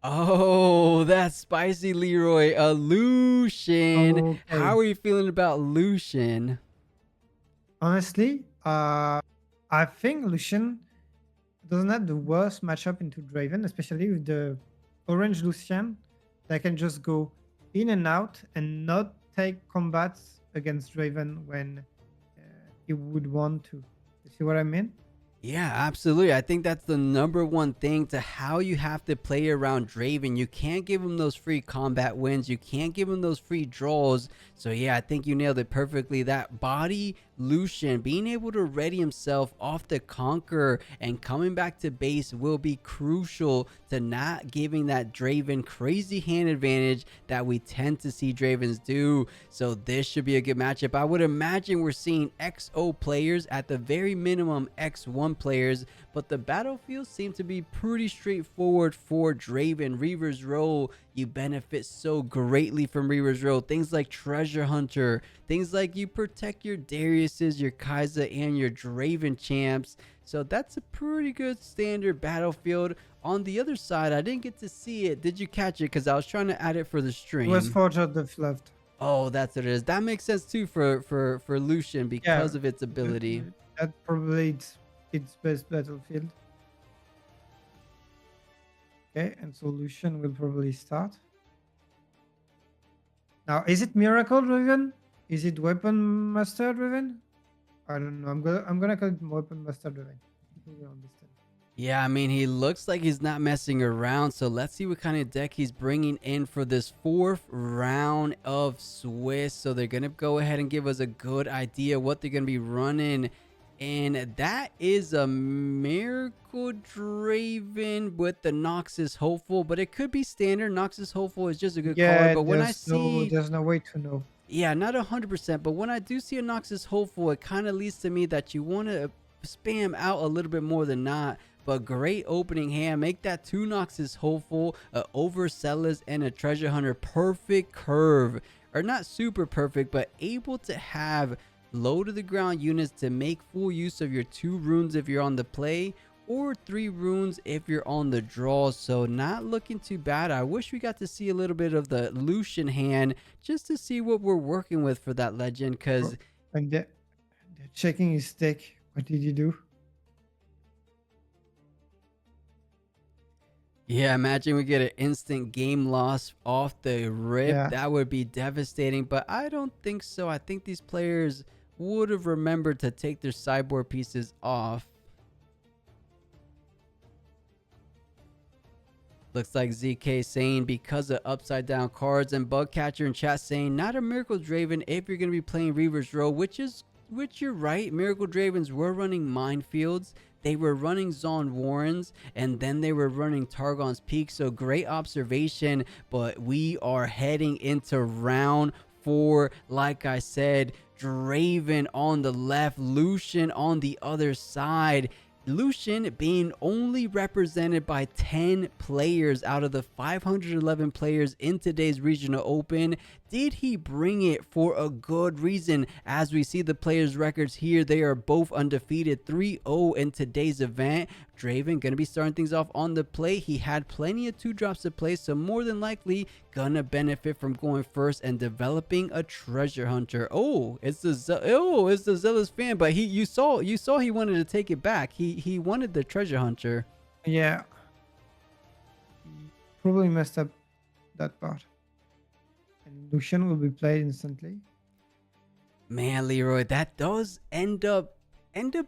Oh, that's spicy, Leroy. A Lucian. How Okay. are you feeling about Lucian? Honestly, I think Lucian doesn't have the worst matchup into Draven, especially with the orange Lucian that can just go in and out and not take combats against Draven when he would want to. You see what I mean? Yeah, absolutely. I think that's the number one thing to how you have to play around Draven. You can't give him those free combat wins. You can't give him those free draws. So yeah, I think you nailed it perfectly. That body Lucian being able to ready himself off the Conqueror and coming back to base will be crucial to not giving that Draven crazy hand advantage that we tend to see Dravens do. So this should be a good matchup. I would imagine we're seeing XO players, at the very minimum X1 players, but the battlefield seems to be pretty straightforward for Draven. Reaver's Row, you benefit so greatly from Reaver's Row. Things like Treasure Hunter, things like you protect your Dariuses, your Kai'Sa, and your Draven champs. So that's a pretty good standard battlefield. On the other side, I didn't get to see it. Did you catch it? Because I was trying to add it for the It was stream. Forge out the left. Oh, that's what it is. That makes sense too for Lucian Yeah, because of its ability. that probably its best battlefield. Okay, and Solution will probably start. Now, is it Miracle driven? Is it Weapon Master driven? I don't know. I'm gonna call it Weapon Master driven. People will understand. Yeah, I mean, he looks like he's not messing around. So let's see what kind of deck he's bringing in for this fourth round of Swiss. So they're going to go ahead and give us a good idea what they're going to be running. And that is a Miracle Draven with the Noxus Hopeful, but it could be standard. Noxus Hopeful is just a good card. Yeah, But when I see, there's no way to know. yeah, not 100%, but when I do see a Noxus Hopeful, it kind of leads to me that you want to spam out a little bit more than not. But great opening hand. Make that two Noxus Hopeful, a Overzealous, and a Treasure Hunter. Perfect curve. Or not super perfect, but able to have low to the ground units to make full use of your 2 runes if you're on the play, or 3 runes if you're on the draw. So not looking too bad. I wish we got to see a little bit of the Lucian hand just to see what we're working with for that legend, because Oh, and they're checking his deck. What did you do? yeah, imagine we get an instant game loss off the rip. Yeah. That would be devastating, but I don't think so. I think these players would have remembered to take their sideboard pieces off. Looks like ZK saying because of upside down cards, and Bugcatcher in chat saying not a Miracle Draven if you're going to be playing Reaver's Row, which you're right. Miracle Dravens were running Minefields. They were running Zon Warrens, and then they were running Targon's Peak. So great observation, but we are heading into round 4. Like I said, Draven on the left, Lucian on the other side. Lucian being only represented by 10 players out of the 511 players in today's regional open. Did he bring it for a good reason? As we see the players' records here, they are both undefeated, 3-0 in today's event. Draven gonna be starting things off on the play. He had plenty of 2-drops to play, so more than likely gonna benefit from going first and developing a Treasure Hunter. It's the Zealous fan, but you saw he wanted to take it back. He wanted the Treasure Hunter. Yeah. He probably messed up that part. And Lucian will be played instantly. Man, Leroy, that does end up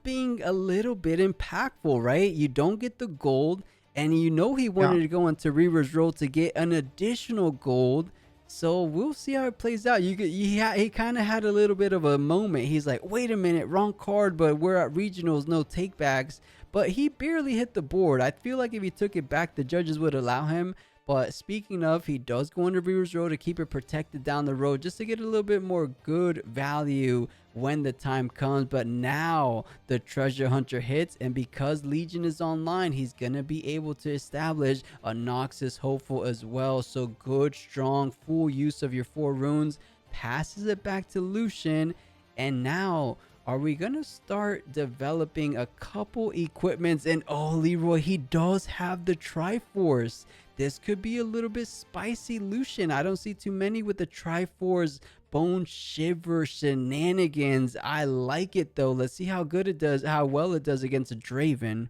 being a little bit impactful, right? You don't get the gold, and you know he wanted Yeah. to go into Reaver's Row to get an additional gold. So we'll see how it plays out. He kind of had a little bit of a moment. He's like, wait a minute, wrong card, but we're at regionals, no takebacks. But he barely hit the board. I feel like if he took it back, the judges would allow him. But speaking of, he does go into Reaver's Row to keep it protected down the road, just to get a little bit more good value when the time comes. But now the Treasure Hunter hits, and because Legion is online, he's gonna be able to establish a Noxus Hopeful as well. So good, strong, full use of your 4 runes, passes it back to Lucian, and now Are we gonna start developing a couple equipments? And oh, Leroy, he does have the Triforce. This could be a little bit spicy, Lucian. I don't see too many with the Triforce Bone Shiver shenanigans. I like it though. Let's see how good it does, how well it does against a Draven.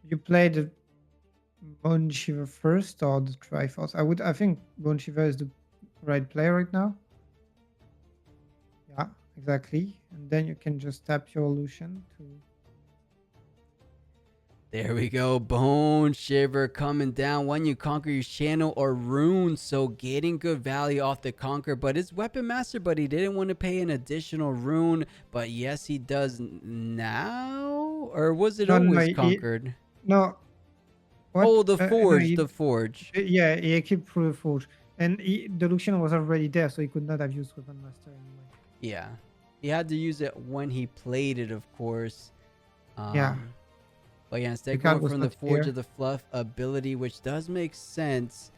You played the Bone Shiver first or the Triforce? I think Bone Shiver is the right play right now. Yeah, exactly. And then you can just tap your Lucian to. There we go. Bone Shiver coming down when you conquer your channel or rune. So getting good value off the conquer. But it's Weapon Master, but he didn't want to pay an additional rune. But yes, he does now. Or was it No, no, always conquered? no. What? Oh, the No, Forge. The Forge. yeah, he equipped through the Forge. And the Lucian was already there, so he could not have used Weapon Master anyway. Yeah. He had to use it when he played it, of course. Yeah. But yeah, instead Because going from the Forge here. of the Fluff ability, which does make sense.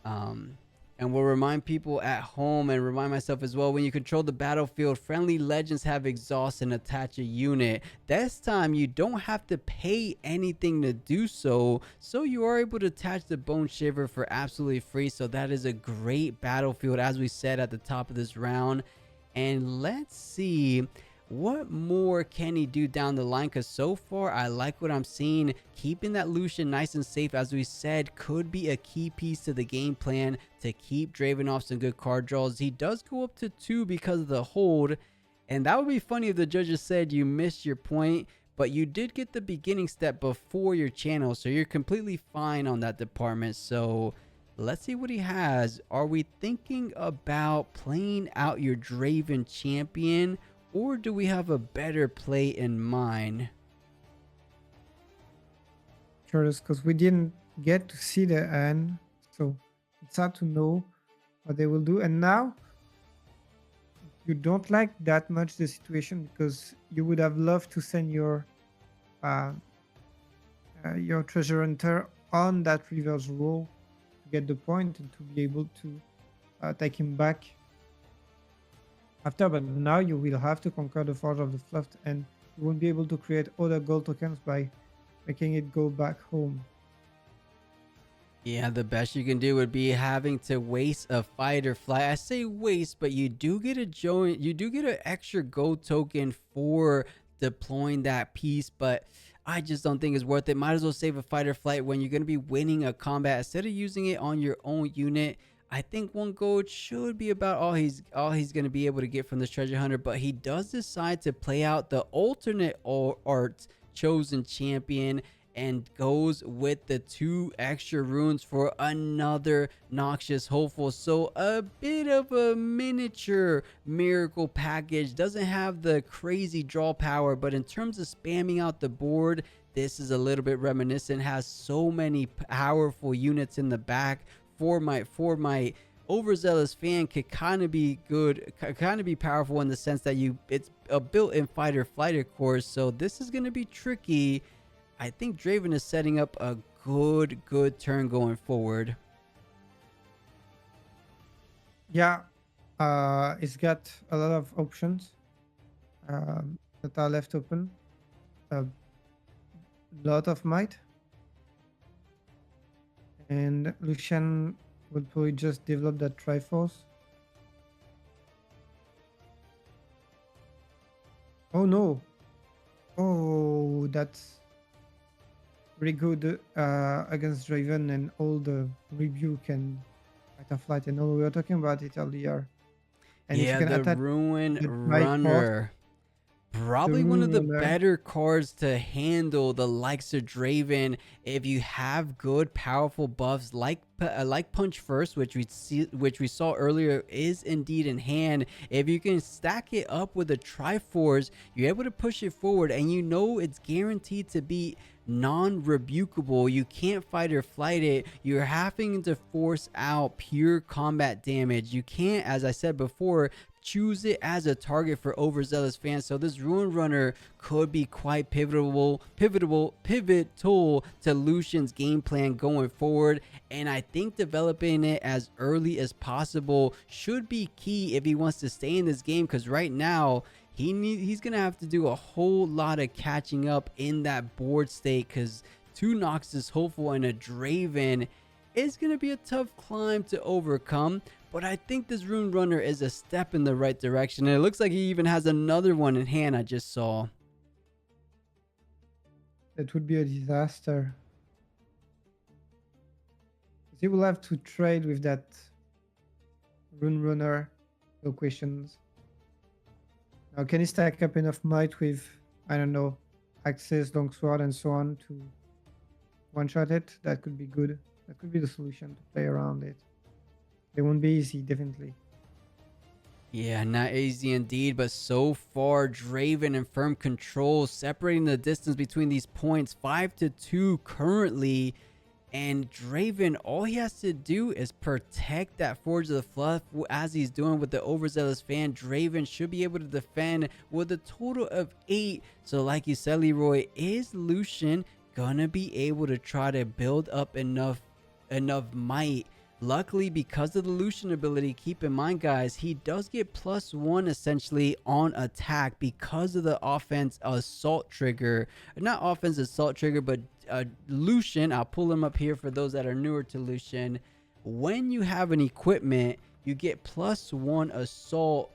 And will remind people at home and remind myself as well, when you control the battlefield, friendly legends have exhaust and attach a unit. This time you don't have to pay anything to do so. So you are able to attach the Bone Shiver for absolutely free. So that is a great battlefield, as we said at the top of this round. And let's see, what more can he do down the line? Because so far, I like what I'm seeing. Keeping that Lucian nice and safe, as we said, could be a key piece to the game plan to keep Draven off some good card draws. He does go up to 2 because of the hold. And that would be funny if the judges said you missed your point. But you did get the beginning step before your channel. So you're completely fine on that department. So let's see what he has. Are we thinking about playing out your Draven champion? Or do we have a better play in mind? Curious, because we didn't get to see the end, so it's hard to know what they will do. And now you don't like that much the situation because you would have loved to send your treasure hunter on that reverse roll to get the point and to be able to take him back after. But now you will have to conquer the Forge of the Fluff, and you won't be able to create other gold tokens by making it go back home. Yeah, the best you can do would be having to waste a fight or flight. I say waste, but you do get a join. You do get an extra gold token for deploying that piece, but I just don't think it's worth it. Might as well save a fight or flight when you're going to be winning a combat instead of using it on your own unit. I think 1 gold should be about all he's going to be able to get from this treasure hunter, but he does decide to play out the alternate art chosen champion and goes with the 2 extra runes for another noxious hopeful. So a bit of a miniature miracle package. Doesn't have the crazy draw power, but in terms of spamming out the board, this is a little bit reminiscent. Has so many powerful units in the back. For my overzealous fan could kind of be good, kind of be powerful in the sense that it's a built-in fight or flight, of course. So this is going to be tricky. I think Draven is setting up a good turn going forward. Yeah, it's got a lot of options that are left open. A lot of might. And Lucian will probably just develop that Triforce. Oh no! Oh, that's really good against Draven and all the rebuke and fight or flight and all. We were talking about it earlier. And yeah, if you can the attack Ruin the Runner. Probably one of the Runner. better cards to handle the likes of Draven if you have good powerful buffs like Punch First, which we saw earlier is indeed in hand. If you can stack it up with a Triforce, you're able to push it forward, and you know it's guaranteed to be non-rebukable. You can't fight or flight it. You're having to force out pure combat damage. You can't, as I said before, choose it as a target for overzealous fans. So this Ruin Runner could be quite pivotal to Lucian's game plan going forward. And I think developing it as early as possible should be key if he wants to stay in this game, because right now he's gonna have to do a whole lot of catching up in that board state, because 2 Noxus Hopeful and a Draven is gonna be a tough climb to overcome. But I think this Rune Runner is a step in the right direction, and it looks like he even has another one in hand. I just saw. That would be a disaster. He will have to trade with that Rune Runner. No questions. Now, can he stack up enough might with, I don't know, Access, Longsword, and so on to one-shot it? That could be good. That could be the solution to play around it. It won't be easy, definitely. Yeah, not easy indeed, but so far Draven in firm control, separating the distance between these points 5-2 currently. And Draven, all he has to do is protect that Forge of the Fluff, as he's doing with the Overzealous Fan. Draven should be able to defend with a total of 8. So like you said, Leroy, is Lucian gonna be able to try to build up enough might? Luckily, because of the Lucian ability, keep in mind, guys, he does get +1 essentially on attack because of the offense assault trigger. Not offense assault trigger, but Lucian. I'll pull him up here for those that are newer to Lucian. When you have an equipment, you get +1 assault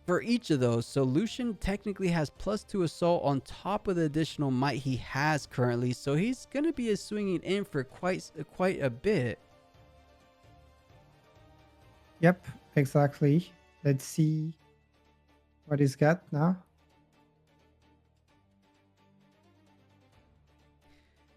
for each of those. So Lucian technically has +2 assault on top of the additional might he has currently. So he's going to be swinging in for quite a bit. Yep, exactly. Let's see what he's got now.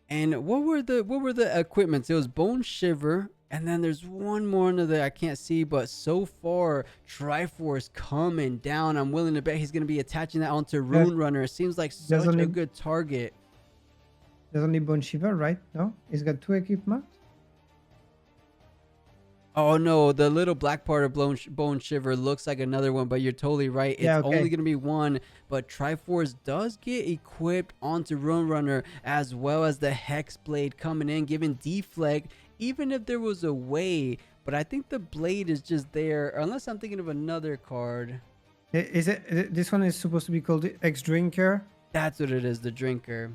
And what were the equipments? It was Bone Shiver, and then there's one more under there I can't see, but so far Triforce coming down. I'm willing to bet he's going to be attaching that onto Rune Runner. It seems like such a good target. There's only Bone Shiver, right? No? He's got 2 equipment? Oh no, the little black part of Bone Shiver looks like another one, but you're totally right. It's only going to be one, but Triforce does get equipped onto Rune Runner, as well as the Hex Blade coming in, giving deflect, even if there was a way. But I think the blade is just there, unless I'm thinking of another card. Is it? This one is supposed to be called X-Drinker? That's what it is, the Drinker.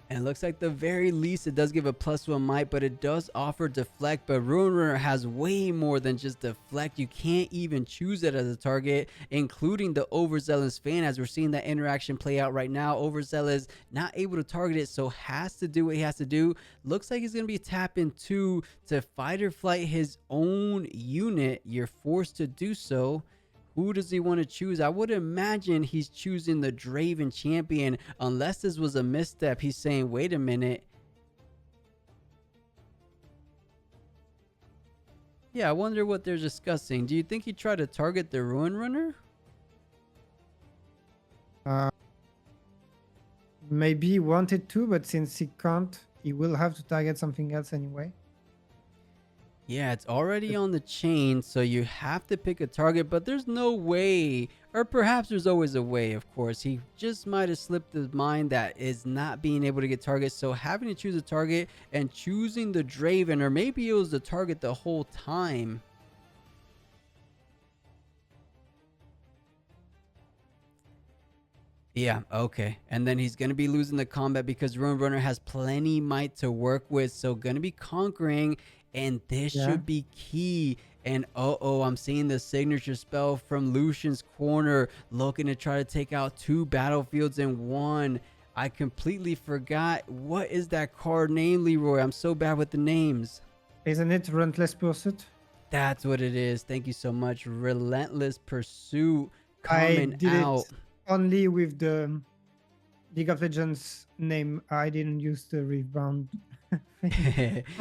And it looks like the very least it does give a +1 might, but it does offer deflect. But Rune Runner has way more than just deflect. You can't even choose it as a target, including the Overzealous Fan, as we're seeing that interaction play out right now. Overzealous not able to target it, so has to do what he has to do. Looks like he's going to be tapping to fight or flight his own unit. You're forced to do so. Who does he want to choose? I would imagine he's choosing the Draven champion, unless this was a misstep. He's saying, wait a minute. Yeah, I wonder what they're discussing. Do you think he tried to target the Rune Runner? Maybe he wanted to, but since he can't, he will have to target something else anyway. Yeah, it's already on the chain, so you have to pick a target, but there's no way, or perhaps there's always a way, of course. He just might have slipped his mind that is not being able to get targets, so having to choose a target and choosing the Draven, or maybe it was the target the whole time. Yeah, okay. And then he's going to be losing the combat because Rune Runner has plenty might to work with, so going to be conquering. And this should be key. And I'm seeing the signature spell from Lucian's corner, looking to try to take out 2 battlefields in one. I completely forgot. What is that card name, Leroy? I'm so bad with the names. Isn't it Relentless Pursuit? That's what it is. Thank you so much. Relentless Pursuit coming out. It only with the League of Legends name. I didn't use the Riftbound.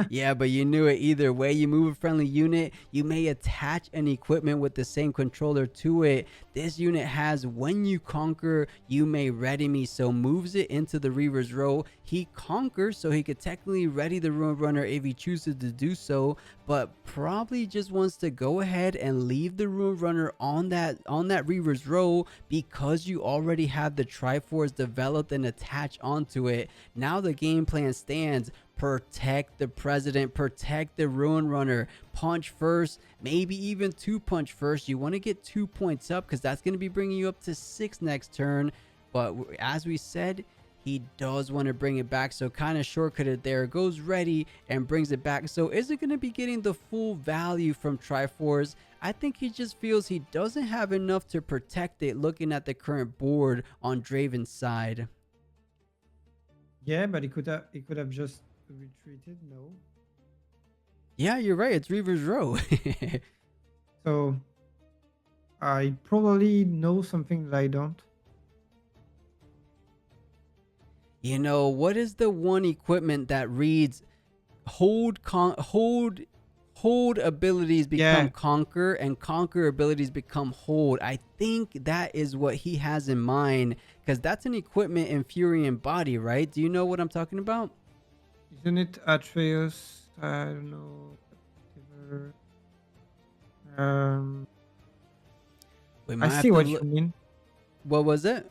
Yeah, but you knew it either way. You move a friendly unit, you may attach an equipment with the same controller to it. This unit has when you conquer, you may ready me, so moves it into the Reaver's Row. He conquers, so he could technically ready the Rune Runner if he chooses to do so, but probably just wants to go ahead and leave the Rune Runner on that Reaver's Row because you already have the Triforce developed and attached onto it. Now the game plan stands. protect the president, protect the ruin runner, punch first, maybe even 2 punch first. You want to get 2 points up because that's going to be bringing you up to 6 next turn. But as we said, he does want to bring it back, so kind of shortcutted there. Goes ready and brings it back. So is it going to be getting the full value from Triforce? I think he just feels he doesn't have enough to protect it looking at the current board on Draven's side. Yeah, but he could have just retreated. No. Yeah, you're right. It's Reaver's Row. So I probably know something that I don't. You know, what is the one equipment that reads hold abilities become conquer and conquer abilities become hold? I think that is what he has in mind, because that's an equipment in Fury and Body, right? Do you know what I'm talking about? Isn't it Atreus? I don't know. I see what you mean. What was it?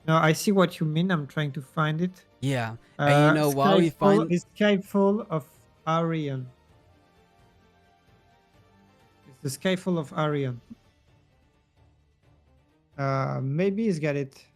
No, I see what you mean. I'm trying to find it. Yeah. And you know, while we find the Skyfall of Arion. It's the Skyfall of Arion. Maybe he's got it.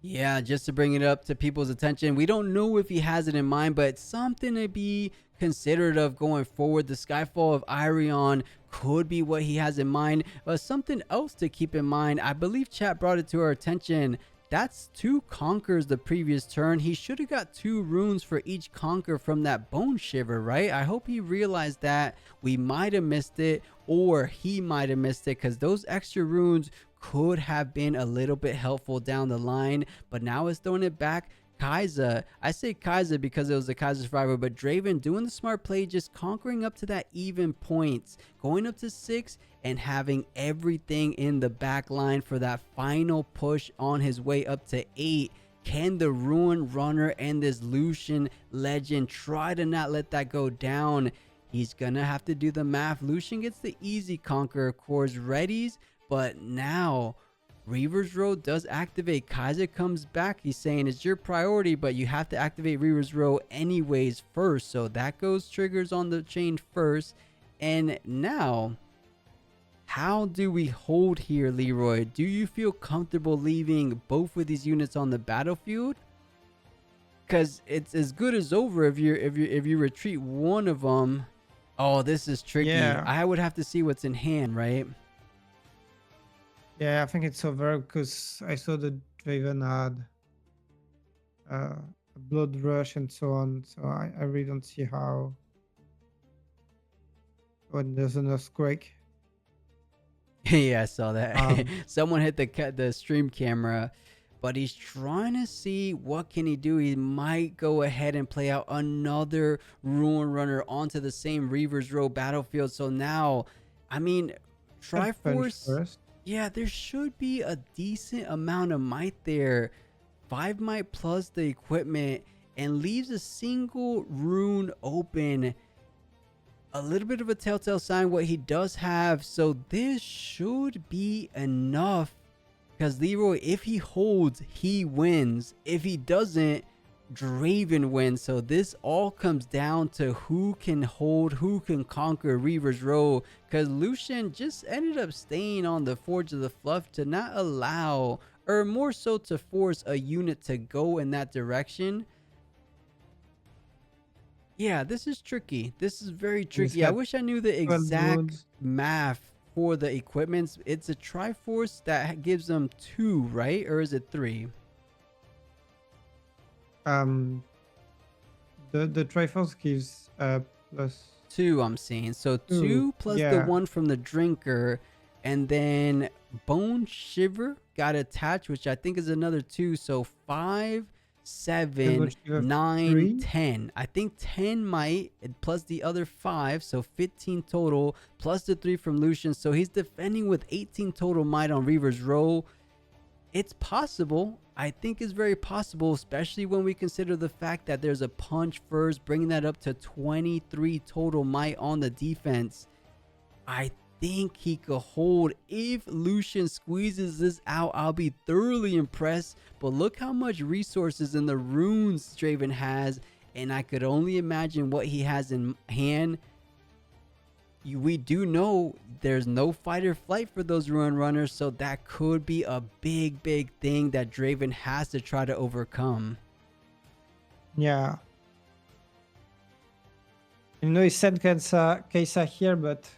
Yeah, just to bring it up to people's attention. We don't know if he has it in mind, but it's something to be considerate of going forward. The Skyfall of Arion could be what he has in mind. Something else to keep in mind, I believe chat brought it to our attention. That's 2 conquers the previous turn. He should have got 2 runes for each conquer from that Bone Shiver, right? I hope he realized that. We might have missed it, or he might have missed it, because those extra runes could have been a little bit helpful down the line. But now it's throwing it back. Kaiser, I say Kaiser because it was the Kaiser Survivor, but Draven doing the smart play, just conquering up to that even points, going up to 6 and having everything in the back line for that final push on his way up to 8. Can the Ruin Runner and this Lucian legend try to not let that go down? He's gonna have to do the math. Lucian gets the easy conquer, of course, readies, but now Reaver's Row does activate. Kaiser comes back. He's saying it's your priority, but you have to activate Reaver's Row anyways first. So that goes triggers on the chain first. And now, how do we hold here, Leroy? Do you feel comfortable leaving both of these units on the battlefield? Because it's as good as over if you retreat one of them. Oh, this is tricky. Yeah. I would have to see what's in hand, right? Yeah, I think it's over because I saw the Draven had a blood rush and so on. So I really don't see how when there's an earthquake. Yeah, I saw that. Someone hit the stream camera, but he's trying to see what can he do. He might go ahead and play out another Ruin Runner onto the same Reaver's Row battlefield. So now, I mean, Triforce. Yeah, there should be a decent amount of might there. 5 might plus the equipment and leaves a single rune open. A little bit of a telltale sign what he does have. So this should be enough. Because Leroy, if he holds, he wins. If he doesn't, Draven wins. So this all comes down to who can hold, who can conquer Reaver's Row, because Lucian just ended up staying on the Forge of the Fluff to not allow, or more so to force a unit to go in that direction. Yeah, this is tricky. This is very tricky. I wish I knew the exact math for the equipments. It's a Triforce that gives them 2, right? Or is it 3? The Triforce gives plus 2, I'm seeing. So 2 plus the 1 from the drinker, and then Bone Shiver got attached, which I think is another 2. So 5, 7, 9, 3? 10. I think 10 might plus the other 5, so 15 total, plus the 3 from Lucian. So he's defending with 18 total might on Reaver's Row. It's possible. I think it's very possible, especially when we consider the fact that there's a punch first, bringing that up to 23 total might on the defense. I think he could hold. If Lucian squeezes this out, I'll be thoroughly impressed. But look how much resources in the runes Draven has. and I could only imagine what he has in hand. We do know there's no fight or flight for those ruin runners, so that could be a big thing that Draven has to try to overcome. Yeah. He sent Kesa here, but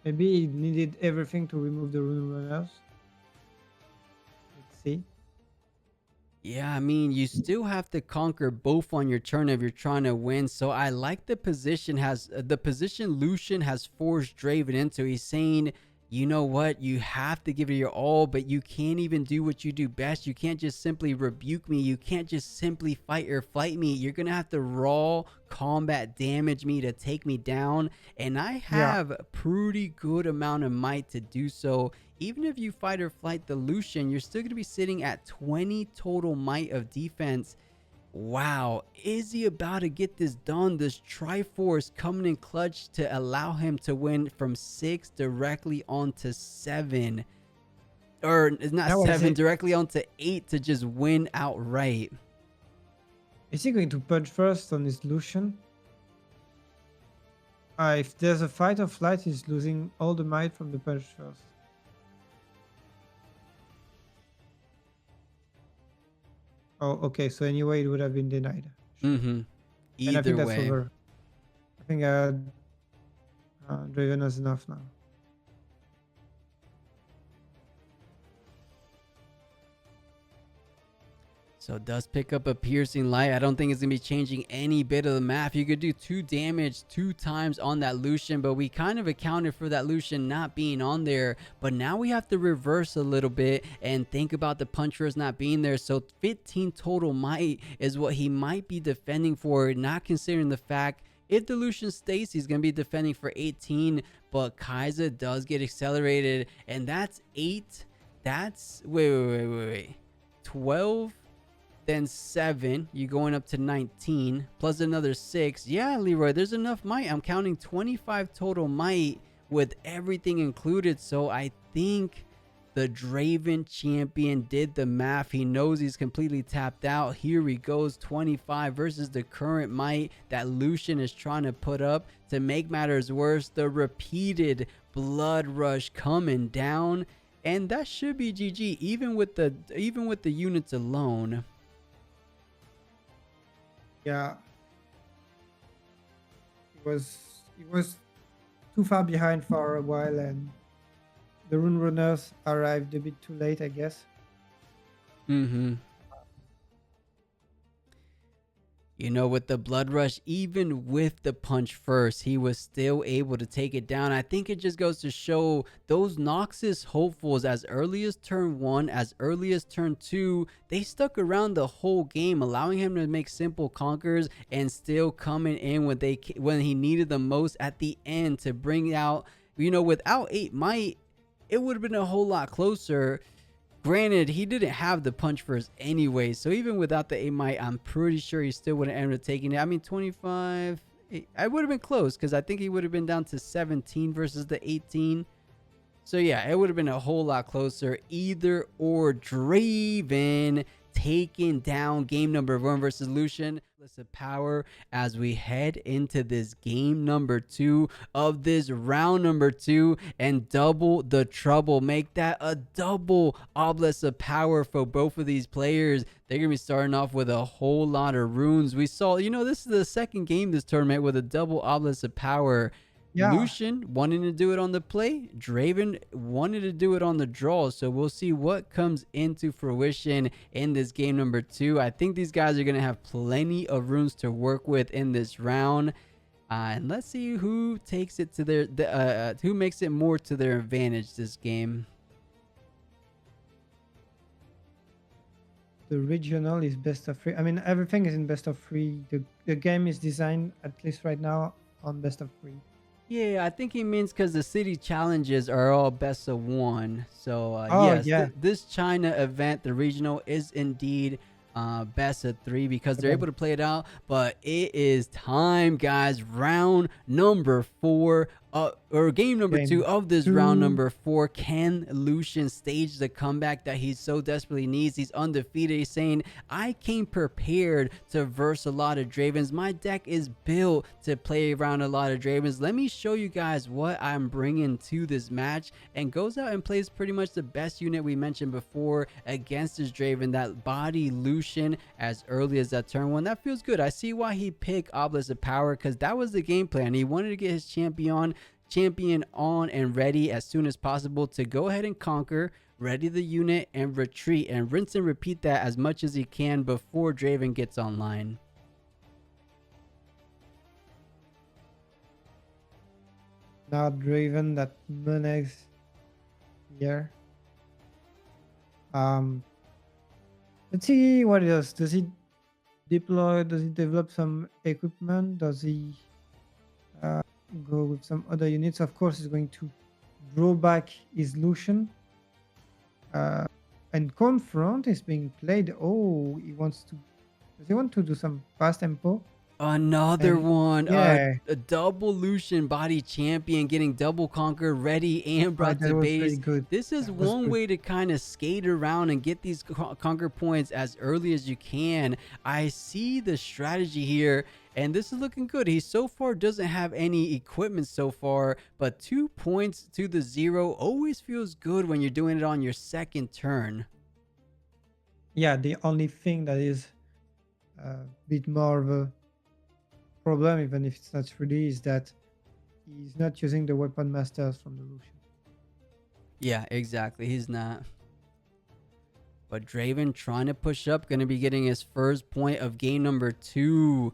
maybe he needed everything to remove the rune runners. Let's see. Yeah, I mean, you still have to conquer both on your turn if you're trying to win. So I like the position Lucian has forced Draven into. He's saying, you know what, you have to give it your all, but you can't even do what you do best. You can't just simply rebuke me. You can't just simply fight or flight me. You're gonna have to raw combat damage me to take me down, and I have a pretty good amount of might to do so. Even if you fight or flight the Lucian, you're still gonna be sitting at 20 total might of defense. Wow, is he about to get this done? This Triforce coming in clutch to allow him to win from 6 directly onto 7. Or not 7, directly onto 8 to just win outright. Is he going to punch first on his Lucian? If there's a fight or flight, he's losing all the might from the punch first. Oh, okay. So anyway, it would have been denied. Either and I think that's way. over. I think Draven has enough now. So it does pick up a piercing light. I don't think it's going to be changing any bit of the map. You could do 2 damage 2 times on that Lucian, but we kind of accounted for that Lucian not being on there. But now we have to reverse a little bit and think about the punchers not being there. So 15 total might is what he might be defending for, not considering the fact if the Lucian stays, he's going to be defending for 18. But Kai'Sa does get accelerated, and that's 8. That's, wait. 12. Then 7, you're going up to 19 plus another 6. Yeah, Leroy, there's enough might. I'm counting 25 total might with everything included. So I think the Draven champion did the math. He knows he's completely tapped out. Here he goes, 25 versus the current might that Lucian is trying to put up. To make matters worse, the repeated blood rush coming down, and that should be GG even with the units alone. Yeah, he was too far behind for a while, and the rune runners arrived a bit too late, I guess. You know, with the blood rush, even with the punch first, he was still able to take it down. I think it just goes to show those Noxus hopefuls as early as turn 1, as early as turn 2, they stuck around the whole game, allowing him to make simple conquers and still coming in when he needed the most at the end to bring out, you know, without 8 might, it would have been a whole lot closer. Granted, he didn't have the punch first anyway, so even without the 8 might, I'm pretty sure he still would have ended up taking it. I mean, 25, I would have been close because I think he would have been down to 17 versus the 18. So yeah, it would have been a whole lot closer. Either or, Draven taking down game number 1 versus Lucian. Of power as we head into this game number 2 of this round number 2 and double the trouble. Make that a double obelisk of power for both of these players. They're gonna be starting off with a whole lot of runes. We saw, you know, this is the second game this tournament with a double obelisk of power. Yeah. Lucian wanting to do it on the play, Draven wanted to do it on the draw. So we'll see what comes into fruition in this game number 2. I think these guys are going to have plenty of runes to work with in this round. And let's see who takes it to who makes it more to their advantage this game. The regional is best of 3. I mean, everything is in best of 3. The game is designed, at least right now, on best of 3. Yeah, I think he means because the city challenges are all best of 1. So yes, this China event, the regional, is indeed best of 3 because they're Okay. able to play it out. But it is time, guys. Round number 4, or game number 2 Game of this round 2. number 4. Can Lucian stage the comeback that he so desperately needs? He's undefeated. He's saying, I came prepared to verse a lot of Dravens. My deck is built to play around a lot of Dravens. Let me show you guys what I'm bringing to this match. And goes out and plays pretty much the best unit we mentioned before against this Draven, that body Lucian, as early as that turn 1. That feels good. I see why he picked Obelisk of Power, because that was the game plan. He wanted to get his champion on and ready as soon as possible to go ahead and conquer, ready the unit, and retreat, and rinse and repeat that as much as he can before Draven gets online. Now Draven that Monex here. Let's see what he does. Does he deploy? Does he develop some equipment? Does he go with some other units? Of course, he's going to draw back his Lucian. And Confront is being played. Oh, he wants to. Does he want to do some fast tempo? Another one, Yeah, a double Lucian body champion getting double conquer ready and brought that to was base. really good. This is That was one good. way to kind of skate around and get these conquer points as early as you can. I see the strategy here, and this is looking good. He so far doesn't have any equipment so far, but 2 points to the 0 always feels good when you're doing it on your second turn. Yeah, the only thing that is a bit more of a problem, even if it's not 3D, is that he's not using the weapon masters from the Lucian. Yeah, exactly. He's not. But Draven trying to push up, going to be getting his first point of game number 2.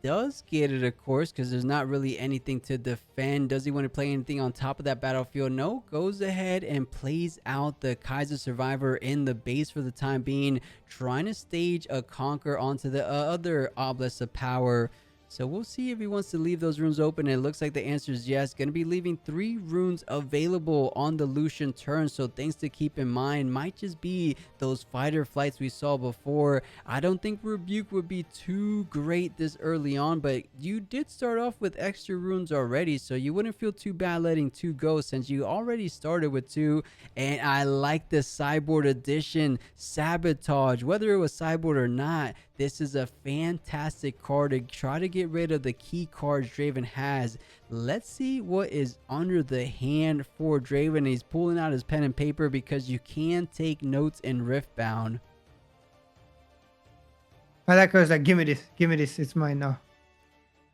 Does get it, of course, because there's not really anything to defend. Does he want to play anything on top of that battlefield? No. Goes ahead and plays out the Kaiser Survivor in the base for the time being, trying to stage a conquer onto the other Obelisk of Power. So we'll see if he wants to leave those runes open. It looks like the answer is yes. Going to be leaving 3 runes available on the Lucian turn. So things to keep in mind might just be those fighter flights we saw before. I don't think Rebuke would be too great this early on, but you did start off with extra runes already, so you wouldn't feel too bad letting 2 go since you already started with 2. And I like the sideboard edition Sabotage. Whether it was sideboard or not, this is a fantastic card to try to get rid of the key cards Draven has. Let's see what is under the hand for Draven. He's pulling out his pen and paper because you can take notes in Riftbound. I like us like, give me this, it's mine now.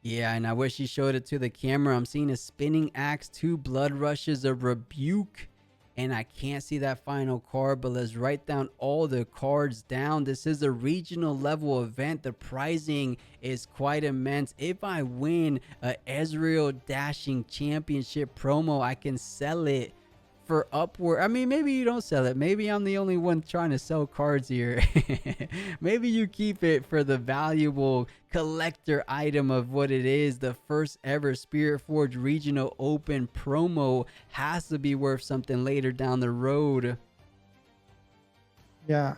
Yeah, and I wish he showed it to the camera. I'm seeing a spinning axe, 2 blood rushes, a rebuke, and I can't see that final card, but let's write down all the cards down. This is a regional level event. The pricing is quite immense. If I win a Ezreal Dashing Championship promo, I can sell it for upward. I mean, maybe you don't sell it. Maybe I'm the only one trying to sell cards here. Maybe you keep it for the valuable collector item of what it is. The first ever Spiritforged Regional Open promo has to be worth something later down the road. Yeah.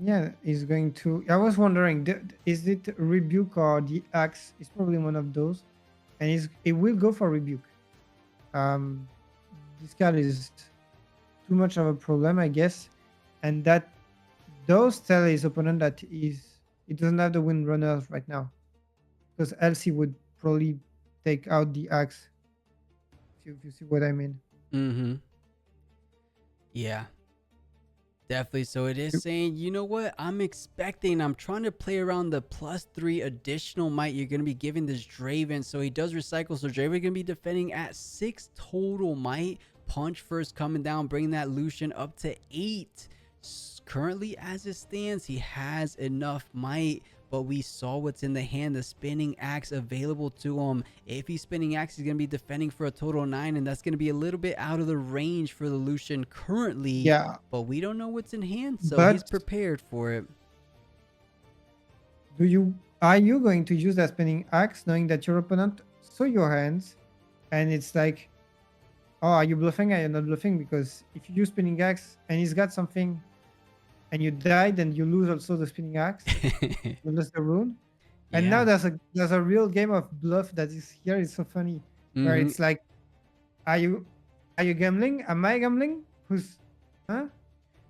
Yeah, he's going to. I was wondering, is it Rebuke or the Axe? It's probably one of those, and it will go for Rebuke. This card is too much of a problem, I guess, and that does tell his opponent that he doesn't have the windrunners right now, because else he would probably take out the Axe. If you see what I mean. Mm-hmm. Yeah. Definitely. So it is saying, you know what? I'm trying to play around the +3 additional might you're going to be giving this Draven. So he does recycle. So Draven going to be defending at 6 total might. Punch first coming down, bringing that Lucian up to 8. Currently, as it stands, he has enough might. But we saw what's in the hand, the spinning axe available to him. If he's spinning axe, he's going to be defending for a total 9, and that's going to be a little bit out of the range for the Lucian currently. Yeah. But we don't know what's in hand, so But he's prepared for it. Are you going to use that spinning axe knowing that your opponent saw your hands, and it's like Oh, are you bluffing? Are you not bluffing? Because if you use spinning axe and he's got something and you die, then you lose also the spinning axe. You lose the rune. And now Yeah. there's a real game of bluff that is here. It's so funny, where Hmm. it's like, are you are you gambling? Am I gambling? Who's huh?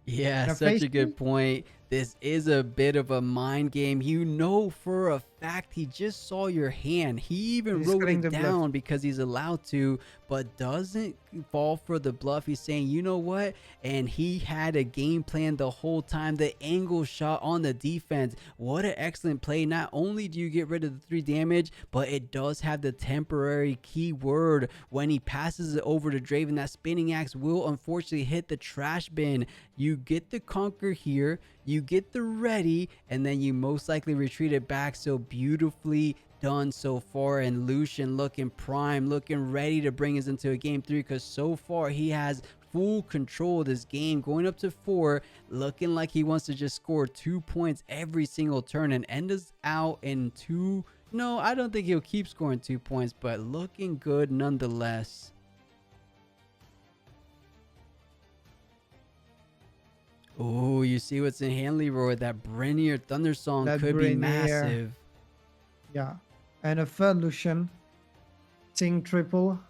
Yeah, Now such face a me. good point. This is a bit of a mind game. You know for a fact he just saw your hand. He And even he's wrote calling it the bluff. down because he's allowed to, but doesn't fall for the bluff. He's saying, you know what? And he had a game plan the whole time. The angle shot on the defense. What an excellent play. Not only do you get rid of the 3 damage, but it does have the temporary keyword. When he passes it over to Draven, that spinning axe will unfortunately hit the trash bin. You get the conquer here, you get the ready, and then you most likely retreat it back. So beautifully done so far. And Lucian looking prime, looking ready to bring us into a game 3, because so far he has full control of this game, going up to 4, looking like he wants to just score 2 points every single turn and end us out in 2. No, I don't think he'll keep scoring 2 points, but looking good nonetheless. Oh, you see what's in hand, Leroy? That Brenier Thunder Song That could be Brainier. massive. Yeah. And a third Lucian. Sing triple.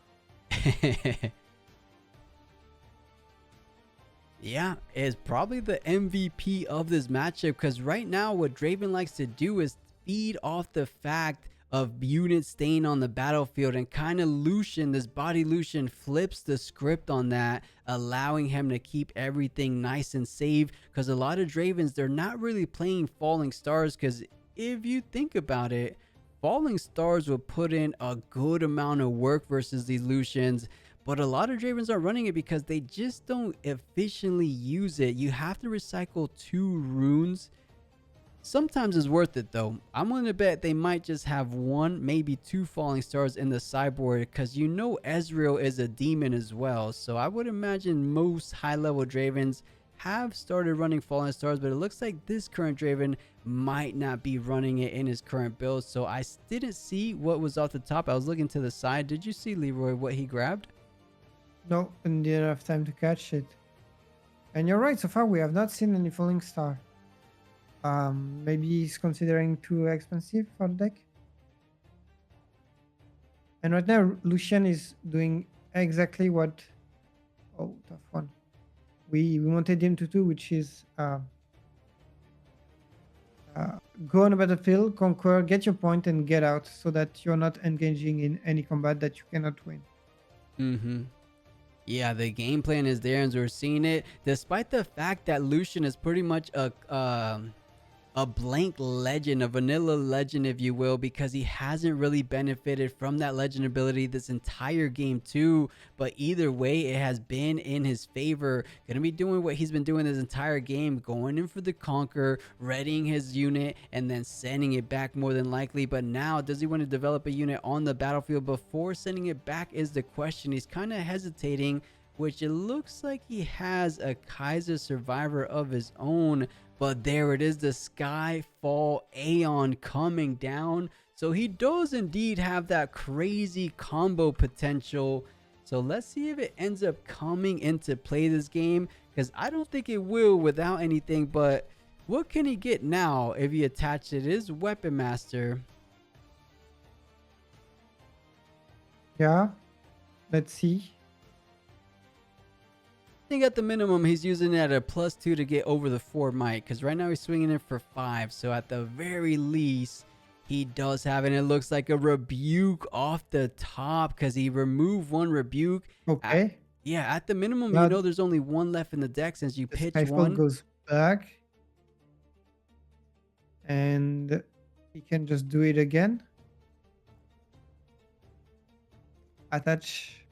Yeah, is probably the MVP of this matchup, because right now what Draven likes to do is feed off the fact of units staying on the battlefield, and kind of Lucian, this body Lucian, flips the script on that, allowing him to keep everything nice and safe. Because a lot of Dravens, they're not really playing Falling Stars, because if you think about it, Falling Stars will put in a good amount of work versus these Lucians, but a lot of Dravens are running it because they just don't efficiently use it. You have to recycle 2 runes. Sometimes it's worth it though. I'm willing to bet they might just have 1, maybe 2 falling stars in the sideboard, because you know Ezreal is a demon as well. So I would imagine most high level Dravens have started running falling stars, but it looks like this current Draven might not be running it in his current build. So I didn't see what was off the top. I was looking to the side. Did you see, Leroy, what he grabbed? No, and didn't have time to catch it. And you're right, so far we have not seen any falling star. Maybe he's considering too expensive for the deck. And right now Lucian is doing exactly what, oh, tough one, we wanted him to do, which is go on a battlefield, conquer, get your point, and get out, so that you're not engaging in any combat that you cannot win. Mm-hmm. Yeah, the game plan is there, and we're seeing it. Despite the fact that Lucian is pretty much a blank legend, a vanilla legend, if you will, because he hasn't really benefited from that legend ability this entire game too. But either way, it has been in his favor. Gonna be doing what he's been doing this entire game, going in for the conquer, readying his unit, and then sending it back more than likely. But now, does he want to develop a unit on the battlefield before sending it back is the question. He's kind of hesitating, which it looks like he has a Kaiser Survivor of his own. But there it is, the Skyfall Aeon coming down. So he does indeed have that crazy combo potential. So let's see if it ends up coming into play this game, because I don't think it will without anything. But what can he get now if he attached it? His Weapon Master. Yeah, let's see. I think at the minimum he's using it at a +2 to get over the 4 might, because right now he's swinging it for 5. So at the very least, he does have it. And it looks like a rebuke off the top, because he removed 1 rebuke. Okay. At the minimum, Now you know there's only 1 left in the deck since you the pitch Skyfall 1. goes back, and he can just do it again. Attach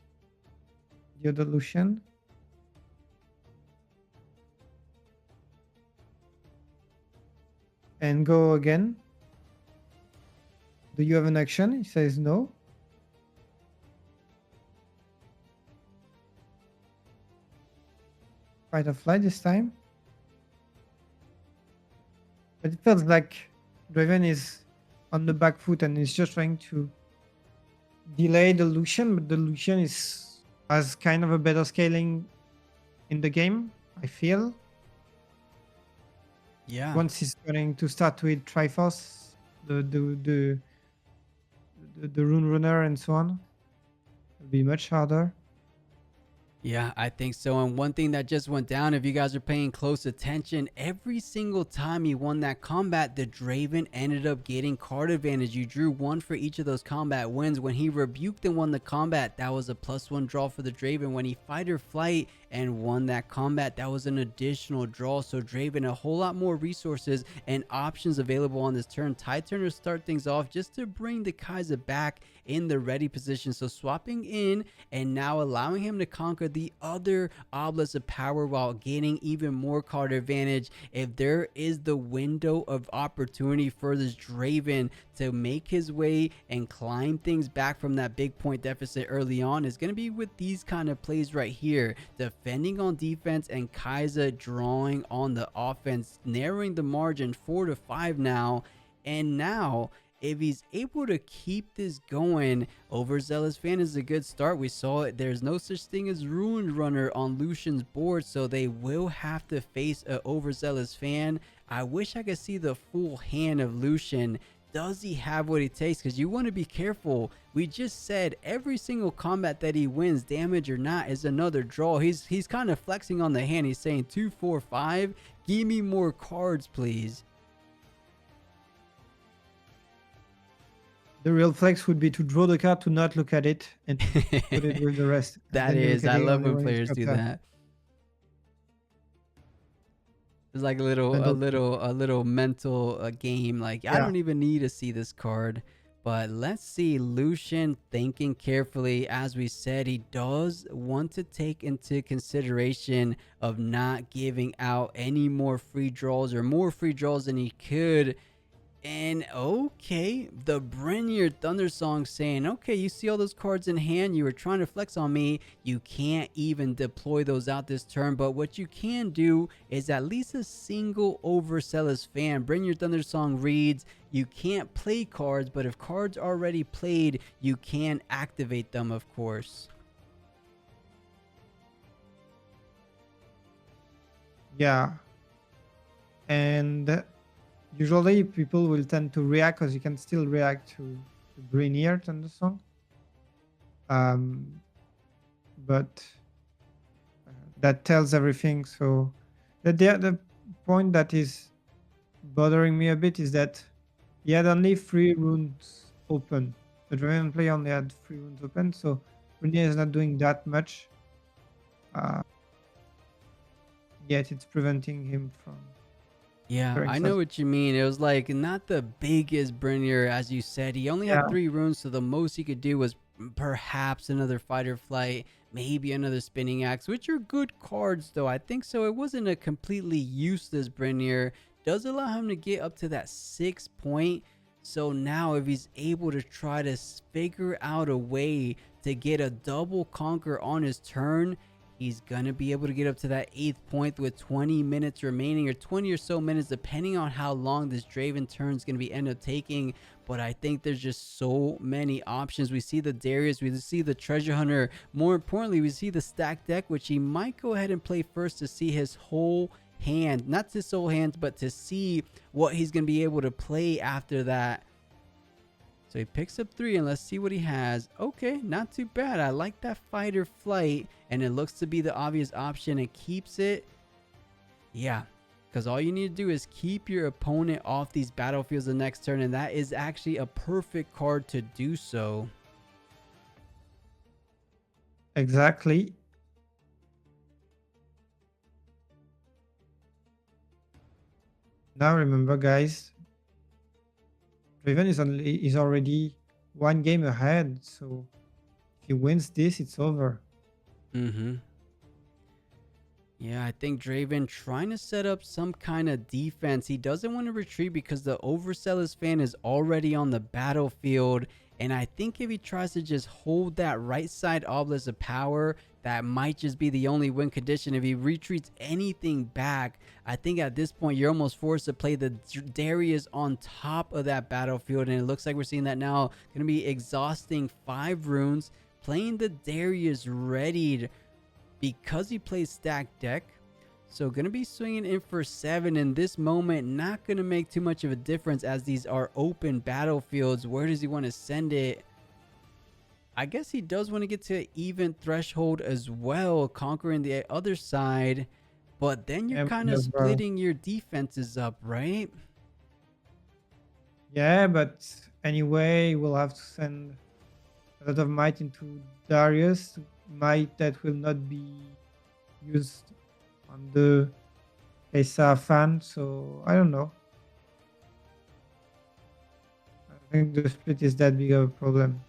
the other Lucian. And go again. Do you have an action? He says no. Fight or flight this time. But it feels like Draven is on the back foot and is just trying to delay the Lucian, but the Lucian is has kind of a better scaling in the game, I feel. Yeah. Once he's going to start with Triforce, the the the the Rune Runner and so on, it'll be much harder. Yeah, I think so. And one thing that just went down, if you guys are paying close attention, every single time he won that combat, the Draven ended up getting card advantage. You drew one for each of those combat wins. When he rebuked and won the combat, that was a +1 draw for the Draven. When he fight or flight and won that combat, that was an additional draw. So Draven, a whole lot more resources and options available on this turn. Tide Turner start things off just to bring the Kaiser back in the ready position. So swapping in and now allowing him to conquer the other Obelisk of Power while gaining even more card advantage. If there is the window of opportunity for this Draven to make his way and climb things back from that big point deficit early on, is going to be with these kind of plays right here. Defending on defense and Kaiser drawing on the offense, narrowing the margin 4 to 5 now. And now, if he's able to keep this going, Overzealous Fan is a good start. We saw it. There's no such thing as Ruined Runner on Lucian's board, so they will have to face an Overzealous Fan. I wish I could see the full hand of Lucian. Does he have what it takes? Because you want to be careful. We just said every single combat that he wins, damage or not, is another draw. He's kind of flexing on the hand. He's saying 2, 4, 5. Give me more cards, please. The real flex would be to draw the card, to not look at it, and put it with the rest. That is, I love when players do that. It's like a little mental game. Like, I don't even need to see this card. But let's see, Lucian thinking carefully. As we said, he does want to take into consideration of not giving out any more free draws, or more free draws than he could. And okay, the Brynir Thundersong saying, okay, you see all those cards in hand, you were trying to flex on me, you can't even deploy those out this turn, but what you can do is at least a single Overzealous Fan. Brynir Thundersong reads, you can't play cards, but if cards are already played, you can activate them, of course. Yeah. And usually people will tend to react, because you can still react to Brynir Thundersong. But that tells everything. So the point that is bothering me a bit is that he had only 3 runes open. The Draven player only had 3 runes open, so Brynir is not doing that much. Yet it's preventing him from... Yeah, I know what you mean. It was like not the biggest Brynir, as you said. He only had 3 runes, so the most he could do was perhaps another Fight or Flight, maybe another Spinning Axe, which are good cards, though. I think so. It wasn't a completely useless Brynir. Does allow him to get up to that 6 point. So now if he's able to try to figure out a way to get a double conquer on his turn, he's going to be able to get up to that 8th point with 20 minutes remaining, or 20 or so minutes, depending on how long this Draven turn is going to be end up taking. But I think there's just so many options. We see the Darius, we see the Treasure Hunter. More importantly, we see the stack deck, which he might go ahead and play first to see his whole hand. Not his whole hand, but to see what he's going to be able to play after that. So he picks up 3, and let's see what he has. Okay, not too bad. I like that Fight or Flight, and it looks to be the obvious option. It keeps it. Yeah, because all you need to do is keep your opponent off these battlefields the next turn, and that is actually a perfect card to do so. Exactly. Now remember, guys, Draven is already 1 game ahead, so if he wins this, it's over. Yeah, I think Draven trying to set up some kind of defense. He doesn't want to retreat because the Overzealous Fan is already on the battlefield. And I think if he tries to just hold that right side Obelisk of Power, that might just be the only win condition. If he retreats anything back, I think at this point you're almost forced to play the Darius on top of that battlefield. And it looks like we're seeing that now. Going to be exhausting 5 runes. playing the Darius ready because he plays stacked deck. So going to be swinging in for 7 in this moment. Not going to make too much of a difference as these are open battlefields. Where does he want to send it? I guess he does want to get to an even threshold as well, conquering the other side. But then you're Yeah, kind of as well. splitting your defenses up, right? Yeah, but anyway, we'll have to send a lot of might into Darius. Might that will not be used on the Asa fan. So I don't know. I think the split is that big of a problem.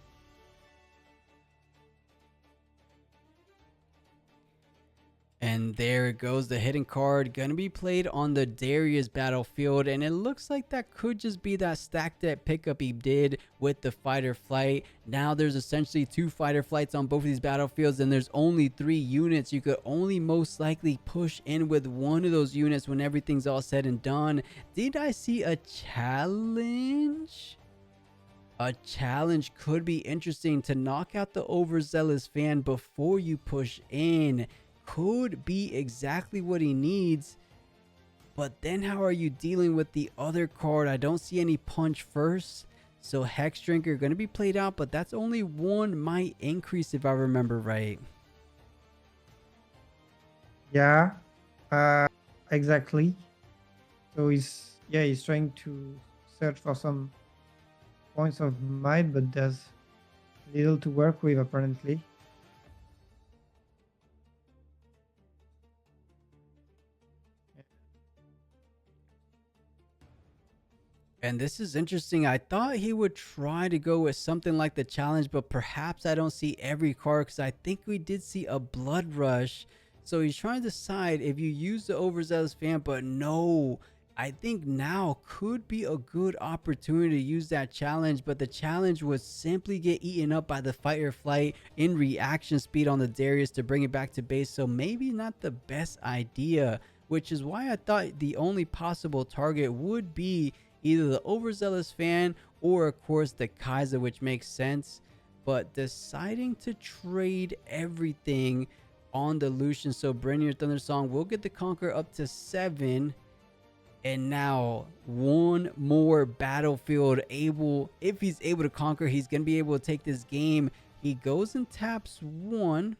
And there it goes, the hidden card gonna be played on the Darius battlefield, and it looks like that could just be that stack deck pickup he did with the fighter flight. Now there's essentially 2 fighter flights on both of these battlefields, and there's only 3 units. You could only most likely push in with one of those units when everything's all said and done. Did I see a challenge? A challenge could be interesting to knock out the overzealous fan before you push in. Could be exactly what he needs, but then how are you dealing with the other card? I don't see any punch first, so Hex Drinker going to be played out, but that's only 1 might increase if I remember right. Yeah, exactly. So he's trying to search for some points of might, but there's little to work with apparently. And this is interesting. I thought he would try to go with something like the challenge, but perhaps I don't see every card because I think we did see a blood rush. So he's trying to decide if you use the overzealous fan, but no. I think now could be a good opportunity to use that challenge, but the challenge would simply get eaten up by the fight or flight in reaction speed on the Darius to bring it back to base. So maybe not the best idea, which is why I thought the only possible target would be either the overzealous fan or of course the Kaiser, which makes sense. But deciding to trade everything on the Lucian, so Brynir Thundersong will get the Conqueror up to 7. And now 1 more battlefield able, if he's able to conquer, he's gonna be able to take this game. He goes and taps 1,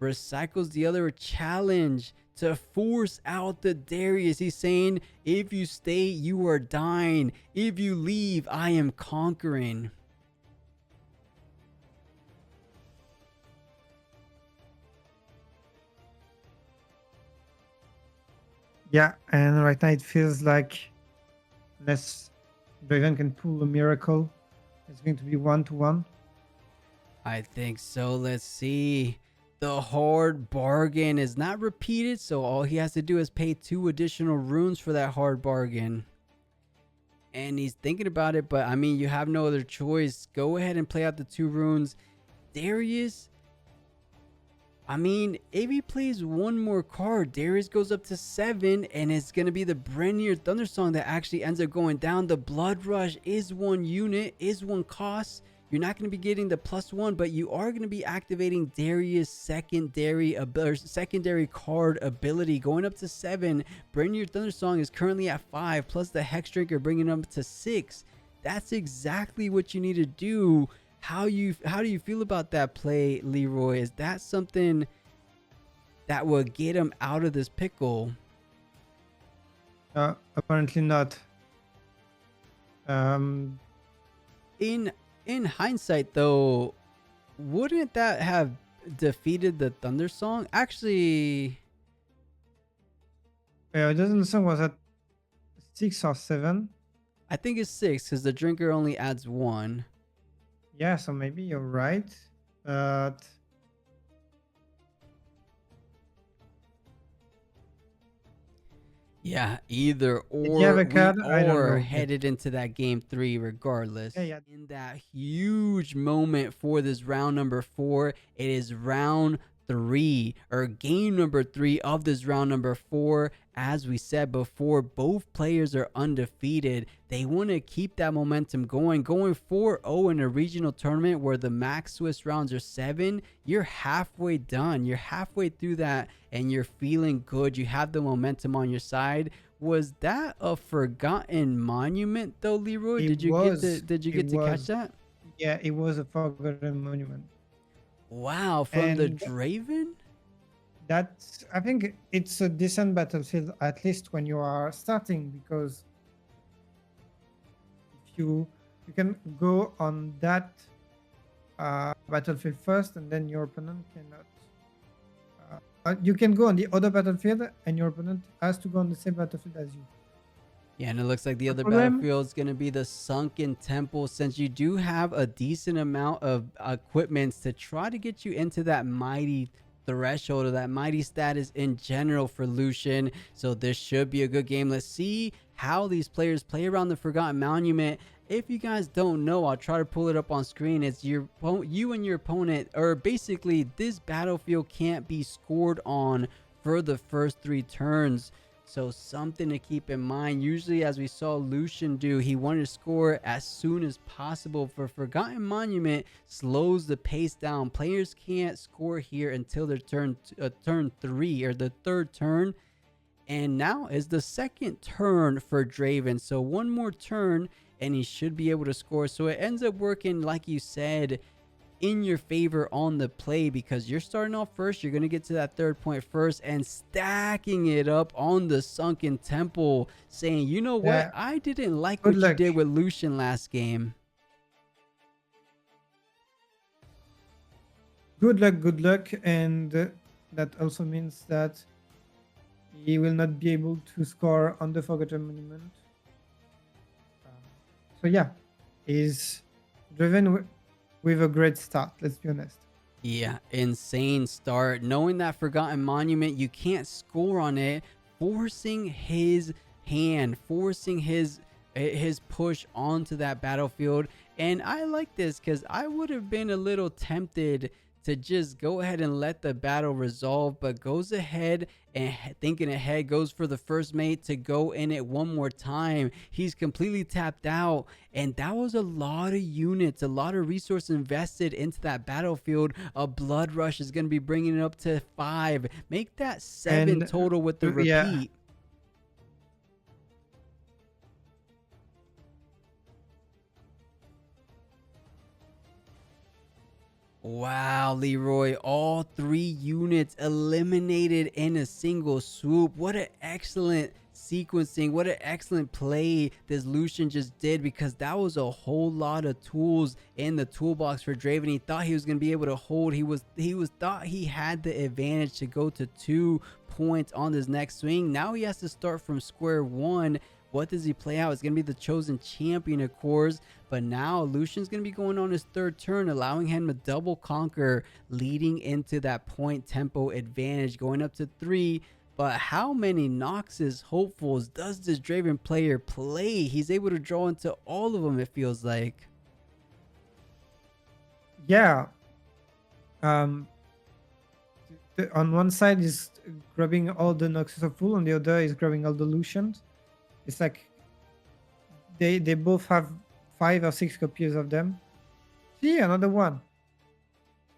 recycles the other challenge to force out the Darius. He's saying, if you stay, you are dying. If you leave, I am conquering. Yeah, and right now it feels like unless Draven can pull a miracle, it's going to be 1-1. I think so. Let's see. The hard bargain is not repeated, so all he has to do is pay 2 additional runes for that hard bargain. And he's thinking about it, but I mean, you have no other choice. Go ahead and play out the 2 runes. Darius, I mean, if he plays 1 more card, Darius goes up to 7, and it's going to be the Brynir Thundersong that actually ends up going down. The Blood Rush is 1 unit, is 1 cost. You're not going to be getting the +1, but you are going to be activating Darius' secondary card ability, going up to 7. Brynir Thundersong is currently at 5, plus the Hex Drinker bringing him up to 6. That's exactly what you need to do. How do you feel about that play, Leroy? Is that something that will get him out of this pickle? Apparently not. In hindsight, though, wouldn't that have defeated the Thundersong? Actually, The Thundersong was at 6 or 7. I think it's 6 because the Drinker only adds 1. Yeah, so maybe you're right. But yeah, either did you have or a card? we I don't are know. headed into that game 3 regardless. Yeah. In that huge moment for this round number 4, it is round 3 or game number 3 of this round number 4. As we said before, both players are undefeated. They want to keep that momentum going 4-0 in a regional tournament where the max Swiss rounds are 7. You're halfway done. You're halfway through that and you're feeling good. You have the momentum on your side. Was that a forgotten monument though, Leroy? It Did you was. get to catch that? Yeah, it was a forgotten monument. Wow, from the And Draven? that's, I think it's a decent battlefield, at least when you are starting, because if you can go on that battlefield first, and then your opponent cannot. You can go on the other battlefield, and your opponent has to go on the same battlefield as you. Yeah, and it looks like the The other problem, battlefield is going to be the Sunken Temple, since you do have a decent amount of equipments to try to get you into that mighty threshold or that mighty status in general for Lucian. So this should be a good game. Let's see how these players play around the Forgotten Monument. If you guys don't know, I'll try to pull it up on screen. It's you and your opponent, or basically this battlefield can't be scored on for the first 3 turns. So something to keep in mind. Usually, as we saw Lucian do, he wanted to score as soon as possible. For Forgotten Monument, slows the pace down. Players can't score here until their turn 3 or the 3rd turn. And now is the 2nd turn for Draven. So one more turn and he should be able to score. So it ends up working, like you said, in your favor on the play, because you're starting off first. You're going to get to that 3rd point first and stacking it up on the Sunken Temple, saying, you know what, I didn't like what you did with Lucian last game. Good luck, and that also means that he will not be able to score on the Forgotten Monument. So yeah, he's driven with a great start, let's be honest. Yeah, insane start. Knowing that Forgotten Monument, you can't score on it, forcing his hand, forcing his push onto that battlefield. And I like this because I would have been a little tempted to just go ahead and let the battle resolve, but goes ahead and thinking ahead, goes for the first mate to go in it one more time. He's completely tapped out, and that was a lot of units, a lot of resource invested into that battlefield. A blood rush is going to be bringing it up to 5, make that 7 total with the repeat. Yeah. Wow, Leroy, all 3 units eliminated in a single swoop. What an excellent sequencing. What an excellent play this Lucian just did, because that was a whole lot of tools in the toolbox for Draven. He thought he was going to be able to hold. He thought he had the advantage to go to 2 points on this next swing. Now he has to start from square one. What does he play out? It's going to be the chosen champion, of course. But now Lucian's going to be going on his 3rd turn, allowing him to double conquer, leading into that point tempo advantage, going up to 3. But how many Noxus hopefuls does this Draven player play? He's able to draw into all of them, it feels like. Yeah. On one side is grabbing all the Noxus hopeful, on the other is grabbing all the Lucians. It's like they both have 5 or 6 copies of them. See, another one.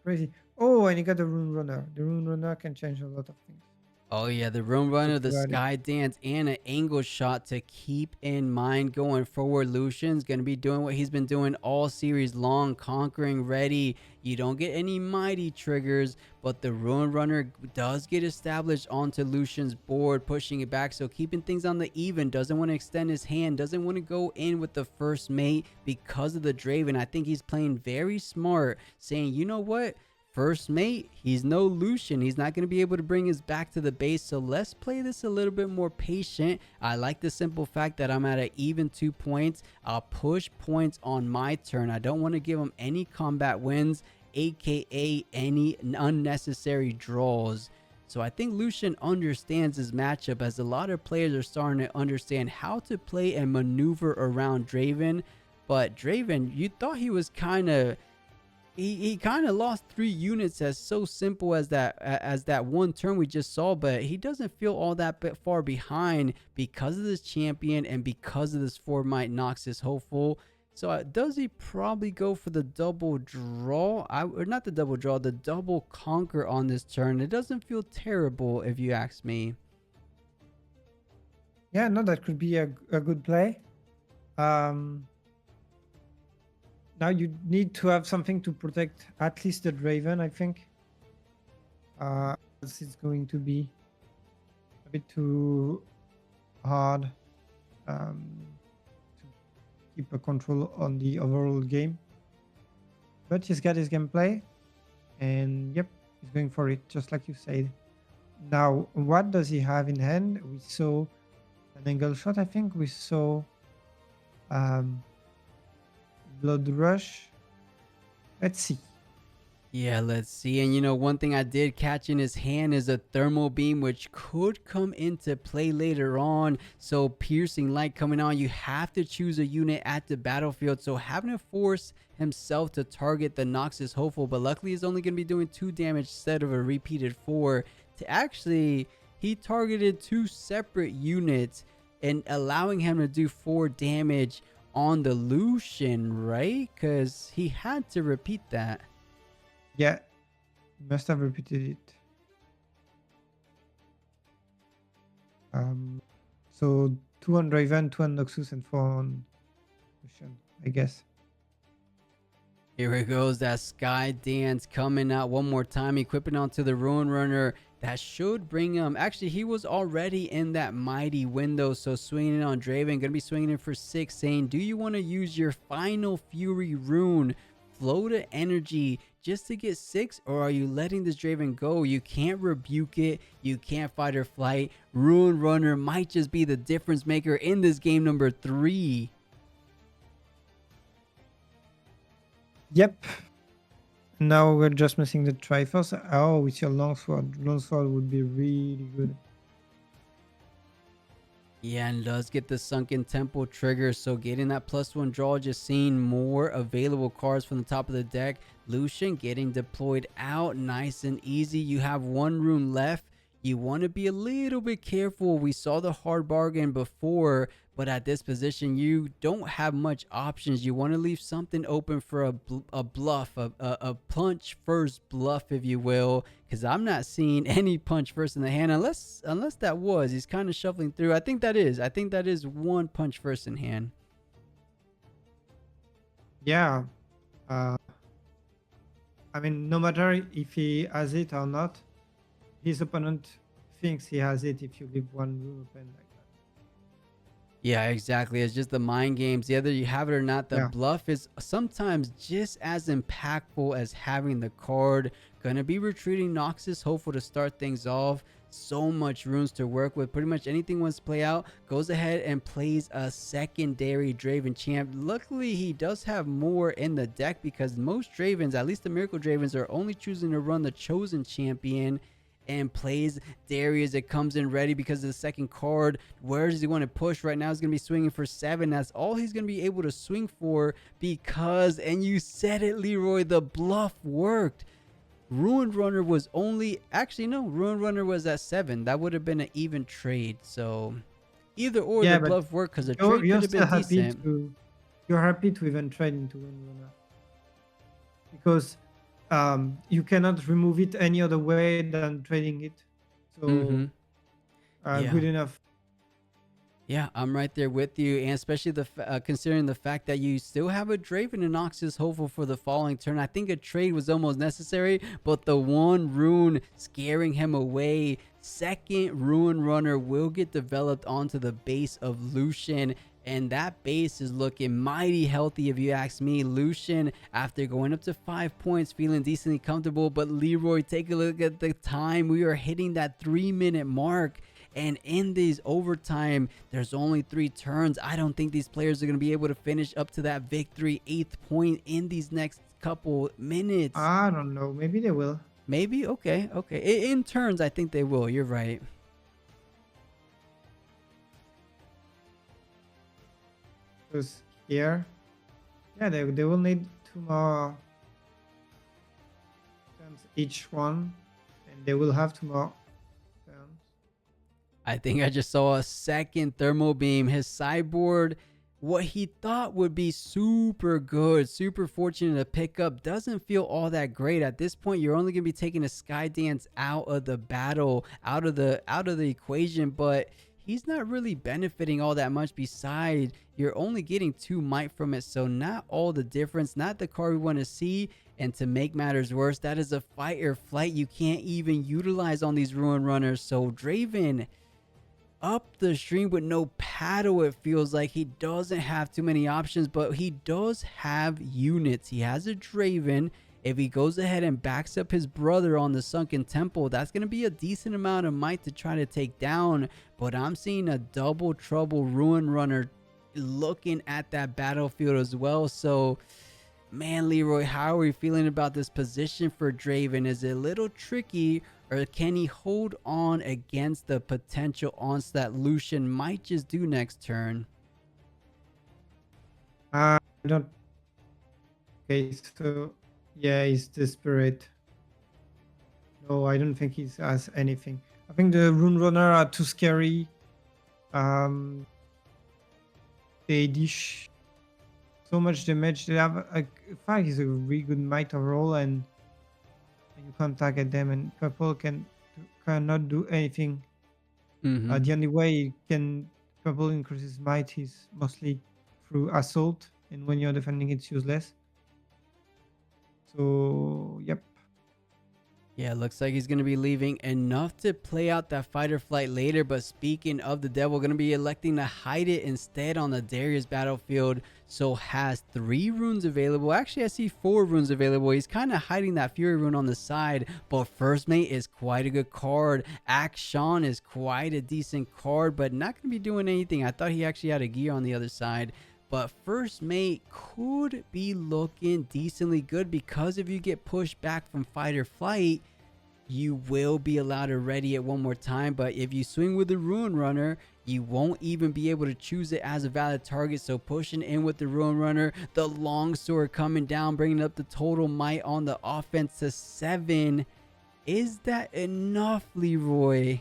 Crazy. Oh, and you got the Rune Runner. The Rune Runner can change a lot of things. Oh yeah, the Rune Runner, the Sky Dance, and an angle shot to keep in mind going forward. Lucian's going to be doing what he's been doing all series long, conquering ready. You don't get any mighty triggers, but the Rune Runner does get established onto Lucian's board, pushing it back. So keeping things on the even, doesn't want to extend his hand, doesn't want to go in with the first mate because of the Draven. I think he's playing very smart, saying, you know what? First mate, he's no Lucian. He's not going to be able to bring us back to the base. So let's play this a little bit more patient. I like the simple fact that I'm at an even 2 points. I'll push points on my turn. I don't want to give him any combat wins, aka any unnecessary draws. So I think Lucian understands his matchup, as a lot of players are starting to understand how to play and maneuver around Draven. But Draven, you thought he was kind of he kind of lost 3 units as so simple as that one turn we just saw, but he doesn't feel all that far behind because of this champion and because of this 4 might Noxus hopeful. So does he probably go for the double draw? Or not the double draw, the double conquer on this turn. It doesn't feel terrible if you ask me. Yeah, no, that could be a good play. Now you need to have something to protect at least the Draven, I think. This is going to be a bit too hard to keep a control on the overall game. But he's got his gameplay, and yep, he's going for it, just like you said. Now, what does he have in hand? We saw an angle shot, I think. We saw Blood Rush. Let's see. Yeah, let's see. And you know, one thing I did catch in his hand is a thermal beam, which could come into play later on. So piercing light coming on, you have to choose a unit at the battlefield. So having to force himself to target the Noxus hopeful, but luckily he's only going to be doing 2 damage instead of a repeated 4. To actually, he targeted 2 separate units and allowing him to do 4 damage on the Lucian, right? Because he had to repeat that. Yeah, must have repeated it. So 2 on Draven, 2 on Noxus, and 4 on Lucian, I guess. Here it goes, that Sky Dance coming out one more time, equipping onto the Ruin Runner. That should bring him. Actually, he was already in that mighty window, so swinging it on Draven. Gonna be swinging it for 6, saying, do you want to use your final Fury Rune, flow to energy, just to get 6, or are you letting this Draven go? You can't rebuke it. You can't fight or flight. Ruin Runner might just be the difference maker in this game number 3. Yep. Now we're just missing the Triforce. Oh, with your Longsword. Longsword would be really good. Yeah, and does get the Sunken Temple trigger, so getting that +1 draw, just seeing more available cards from the top of the deck. Lucian getting deployed out nice and easy. You have 1 rune left. You want to be a little bit careful. We saw the hard bargain before, but at this position, you don't have much options. You want to leave something open for a bluff, a punch first bluff, if you will, because I'm not seeing any punch first in the hand, unless that was. He's kind of shuffling through. I think that is 1 punch first in hand. Yeah. I mean, no matter if he has it or not, his opponent thinks he has it if you leave 1 room open like that. Yeah, exactly. It's just the mind games. Whether you have it or not, the Yeah. bluff is sometimes just as impactful as having the card. Gonna be retreating Noxus, hopeful to start things off. So much runes to work with. Pretty much anything wants to play out, goes ahead and plays a secondary Draven champ. Luckily, he does have more in the deck because most Dravens, at least the Miracle Dravens, are only choosing to run the Chosen Champion. And plays Darius. It comes in ready because of the second card. Where does he want to push? Right now he's going to be swinging for 7. That's all he's going to be able to swing for because, and you said it, Leroy, the bluff worked. Ruined Runner was only, actually no, Ruined Runner was at 7. That would have been an even trade. So either or, Yeah, the but bluff worked because the trade you're could have still been happy decent. you're happy to even trade into Windrunner because you cannot remove it any other way than trading it. So Yeah. good enough. Yeah, I'm right there with you, and especially considering the fact that you still have a Draven and Noxus hopeful for the following turn. I think a trade was almost necessary, but the 1 rune scaring him away. Second Ruin Runner will get developed onto the base of Lucian, and that base is looking mighty healthy if you ask me. Lucian, after going up to 5 points, feeling decently comfortable, but Leroy, take a look at the time. We are hitting that 3-minute mark. And in these overtime, there's only 3 turns. I don't think these players are going to be able to finish up to that victory, 8th point in these next couple minutes. I don't know. Maybe they will. Maybe? Okay. In turns, I think they will. You're right. Because here, yeah, they will need 2 more turns each one, and they will have 2 more turns. I think I just saw a second thermal beam. His sideboard, what he thought would be super good, super fortunate to pick up, doesn't feel all that great. At this point, you're only gonna be taking a Skydance out of the battle, out of the equation, but he's not really benefiting all that much. Besides, you're only getting 2 might from it, so not all the difference, not the card we want to see. And to make matters worse, that is a fight or flight you can't even utilize on these Ruin Runners. So Draven up the stream with no paddle. It feels like he doesn't have too many options, but he does have units. He has a Draven. If he goes ahead and backs up his brother on the Sunken Temple, that's going to be a decent amount of might to try to take down. But I'm seeing a double trouble Ruin Runner looking at that battlefield as well. So man, Leroy, how are we feeling about this position for Draven? Is it a little tricky, or can he hold on against the potential onslaught Lucian might just do next turn? I don't. Okay, so yeah, he's desperate. No, I don't think he has anything. I think the Rune Runner are too scary. They dish so much damage. They have a 5 is a really good might overall, and you can't target them, and purple cannot do anything. The only way purple increases might is mostly through assault, and when you're defending, it's useless. So yep. Yeah, looks like he's going to be leaving enough to play out that fight or flight later. But speaking of the devil, going to be electing to hide it instead on the Darius battlefield. So has 3 runes available. Actually, I see 4 runes available. He's kind of hiding that Fury rune on the side. But First Mate is quite a good card. Akshan is quite a decent card, but not going to be doing anything. I thought he actually had a gear on the other side. But First Mate could be looking decently good, because if you get pushed back from fight or flight, you will be allowed to ready it one more time. But if you swing with the Ruin Runner, you won't even be able to choose it as a valid target. So pushing in with the Ruin Runner, the longsword coming down, bringing up the total might on the offense to 7. Is that enough, Leroy?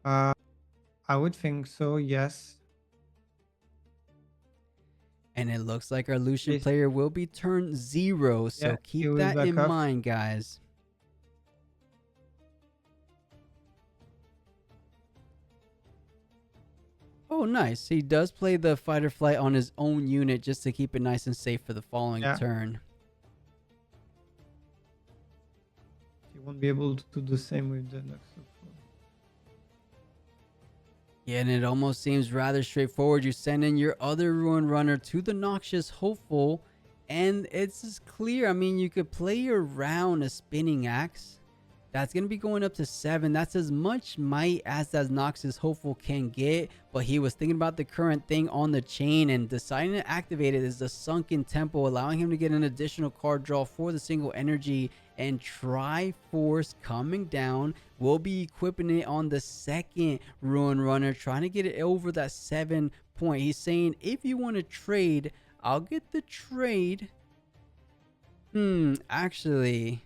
I would think so, yes. And it looks like our Lucian player will be turned 0. So Yeah, keep that in mind, guys. Oh, nice. He does play the fight or flight on his own unit just to keep it nice and safe for the following turn. He won't be able to do the same with the next. Yeah, and it almost seems rather straightforward. You send in your other Ruin Runner to the Noxious Hopeful, and it's just clear. I mean, you could play around a Spinning Axe. That's going to be going up to 7. That's as much might as that Noxious Hopeful can get. But he was thinking about the current thing on the chain and deciding to activate it as the Sunken Temple, allowing him to get an additional card draw for the single energy. And Triforce coming down. We'll be equipping it on the second Ruin Runner, trying to get it over that 7 point. He's saying, if you want to trade, I'll get the trade. Actually,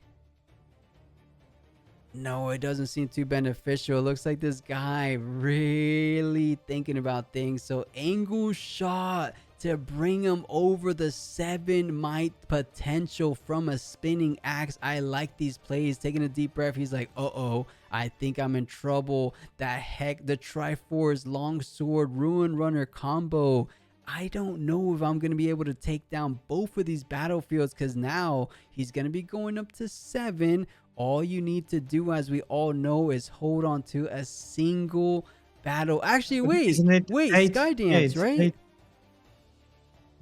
no, it doesn't seem too beneficial. It looks like this guy really thinking about things. So angle shot to bring him over the 7 might potential from a Spinning Axe. I like these plays. Taking a deep breath, he's like, uh-oh, I think I'm in trouble. The Triforce Longsword Ruin Runner combo. I don't know if I'm going to be able to take down both of these battlefields, because now he's going to be going up to 7. All you need to do, as we all know, is hold on to a single battle. Actually, wait, Skydance, right? 8.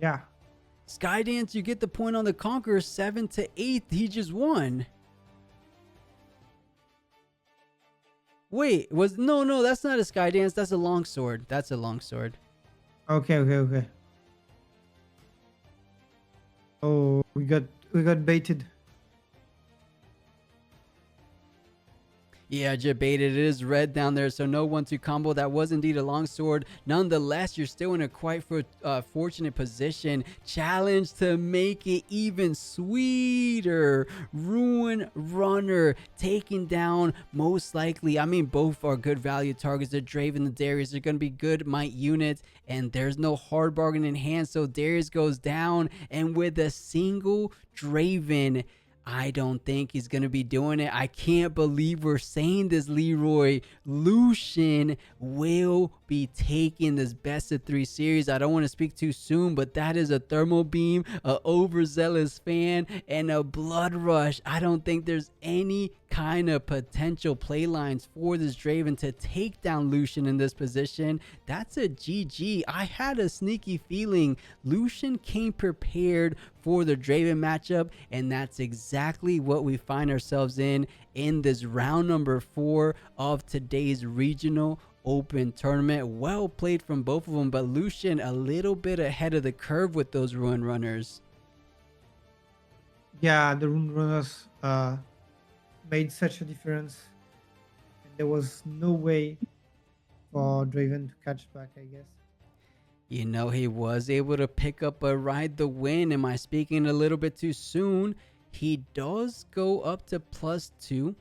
Yeah. Skydance, you get the point on the Conqueror. 7 to 8. He just won. Wait, no, that's not a Skydance. That's a longsword. That's a longsword. Okay. Oh, we got baited. Yeah, debated. It is red down there, so no 1-2 combo. That was indeed a longsword. Nonetheless, you're still in a quite fortunate position. Challenge to make it even sweeter. Ruin Runner taking down most likely. I mean, both are good value targets. The Draven, the Darius are going to be good might units, and there's no hard bargain in hand. So Darius goes down, and with a single Draven, I don't think he's going to be doing it. I can't believe we're saying this, Leroy. Lucian will be taking this best of 3 series. I don't want to speak too soon, but that is a thermal beam, a overzealous fan, and a blood rush. I don't think there's any kind of potential play lines for this Draven to take down Lucian in this position. That's a GG. I had a sneaky feeling Lucian came prepared for the Draven matchup, and that's exactly what we find ourselves in this round number 4 of today's regional open tournament. Well played from both of them, but Lucian a little bit ahead of the curve with those Ruin Runners. Yeah, the Rune Runners made such a difference. And there was no way for Draven to catch back, I guess. You know, he was able to pick up a ride the win. Am I speaking a little bit too soon? He does go up to +2.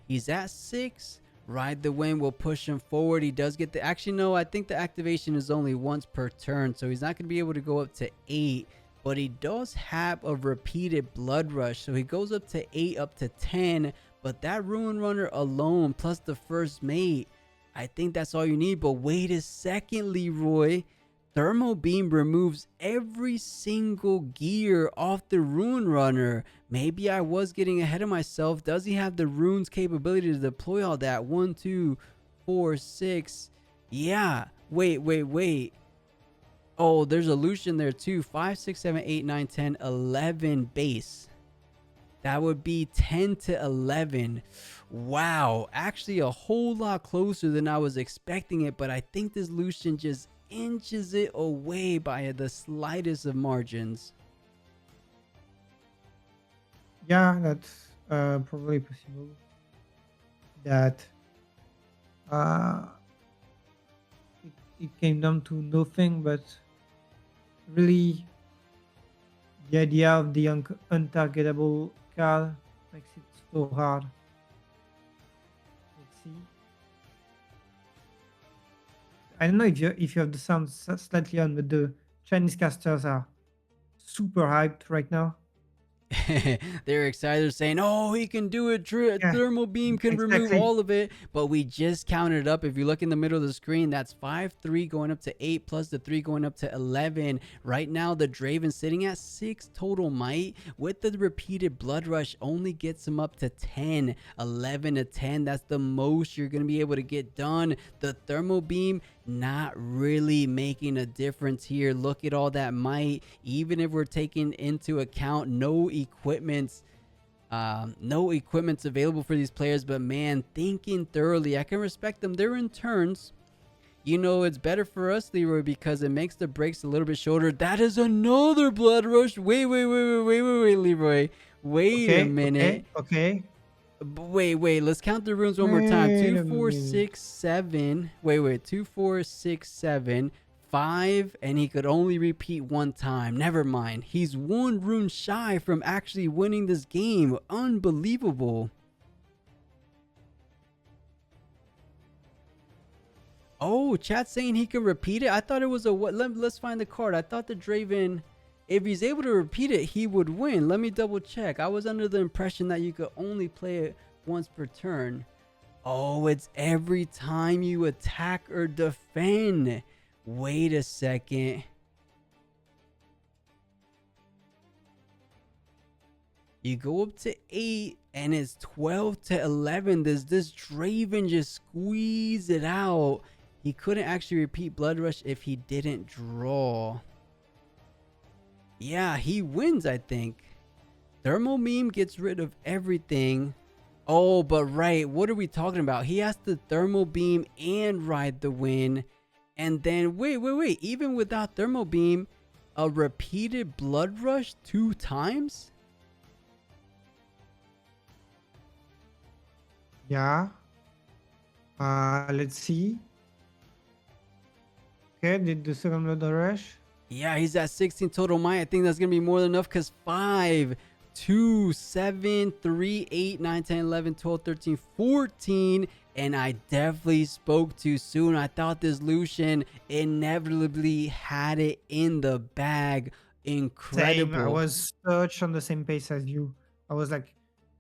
He's at 6. Ride the win will push him forward. He does get the... Actually, no, I think the activation is only once per turn, so he's not going to be able to go up to 8. But he does have a repeated blood rush, so he goes up to 8, up to 10. But that Ruin Runner alone, plus the first mate, I think that's all you need. But wait a second, Leroy. Thermal Beam removes every single gear off the Ruin Runner. Maybe I was getting ahead of myself. Does he have the runes capability to deploy all that? 1, 2, 4, 6. Yeah. Wait. Oh, there's a Lucian there too. 5, 6, 7, 8, 9, 10, 11 base. That would be 10 to 11. Wow. Actually, a whole lot closer than I was expecting it. But I think this Lucian just inches it away by the slightest of margins. Yeah, that's probably possible. That it came down to nothing, but really the idea of the untargetable card makes it so hard. Let's see. I don't know if you have the sound slightly on, but the Chinese casters are super hyped right now. They're excited. They're saying, oh, he can do it. Yeah, Thermal beam can remove exactly. all of it. But we just counted up. If you look in the middle of the screen, that's 5, 3 going up to 8 plus the 3 going up to 11. Right now, the Draven sitting at 6 total might. With the repeated blood rush, only gets him up to 10. 11 to 10. That's the most you're going to be able to get done. The thermal beam not really making a difference here. Look at all that might. Even if we're taking into account no equipments available for these players, but man, thinking thoroughly, I can respect them. They're in turns. You know, it's better for us, Leroy, because it makes the breaks a little bit shorter. That is another blood rush. Wait, Leroy. Wait a minute. Okay. Wait. Let's count the runes one more time. Wait 2, 4, 6, 7. Wait. 2, 4, 6, 7. 5, and he could only repeat 1 time. Never mind. He's 1 rune shy from actually winning this game. Unbelievable. Oh, chat's saying he can repeat it. I thought it was a what? Let's find the card. I thought the Draven, if he's able to repeat it, he would win. Let me double check. I was under the impression that you could only play it once per turn. Oh, it's every time you attack or defend. Wait a second. You go up to 8 and it's 12 to 11. Does this Draven just squeeze it out? He couldn't actually repeat Blood Rush if he didn't draw. Yeah, he wins, I think. Thermal Meme gets rid of everything. Oh, but right, what are we talking about? He has to Thermal Beam and ride the win. And then, wait. Even without Thermal Beam, a repeated Blood Rush 2 times? Yeah. Let's see. Okay, did the second blood rush. Yeah, he's at 16 total might. I think that's going to be more than enough because 5, 2, 7, 3, 8, 9, 10, 11, 12, 13, 14. And I definitely spoke too soon. I thought this Lucian inevitably had it in the bag. Same. I Incredible. was such on the same pace as you. I was like,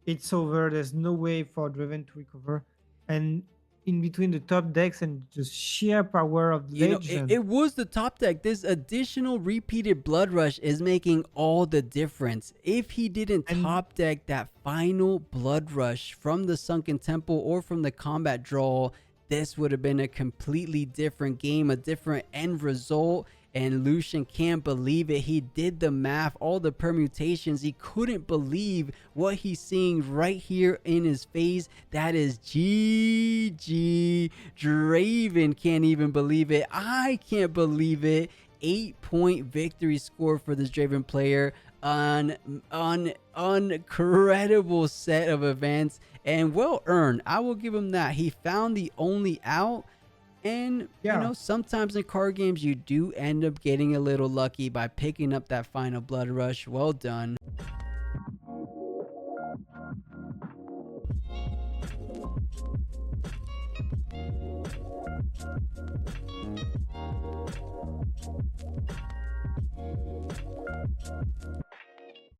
it's over. There's no way for Draven to recover. And in between the top decks and just sheer power of You know, Legend. it was the top deck. This additional repeated Blood Rush is making all the difference. If he didn't And top deck that final Blood Rush from the Sunken Temple or from the combat draw, this would have been a completely different game, a different end result. And Lucian can't believe it. He did the math, all the permutations. He couldn't believe what he's seeing right here in his face. That is GG. Draven can't even believe it. I can't believe it. 8-point victory score for this Draven player. An incredible set of events and well earned. I will give him that. He found the only out. And, you yeah, know, sometimes in card games, you do end up getting a little lucky by picking up that final Blood Rush. Well done.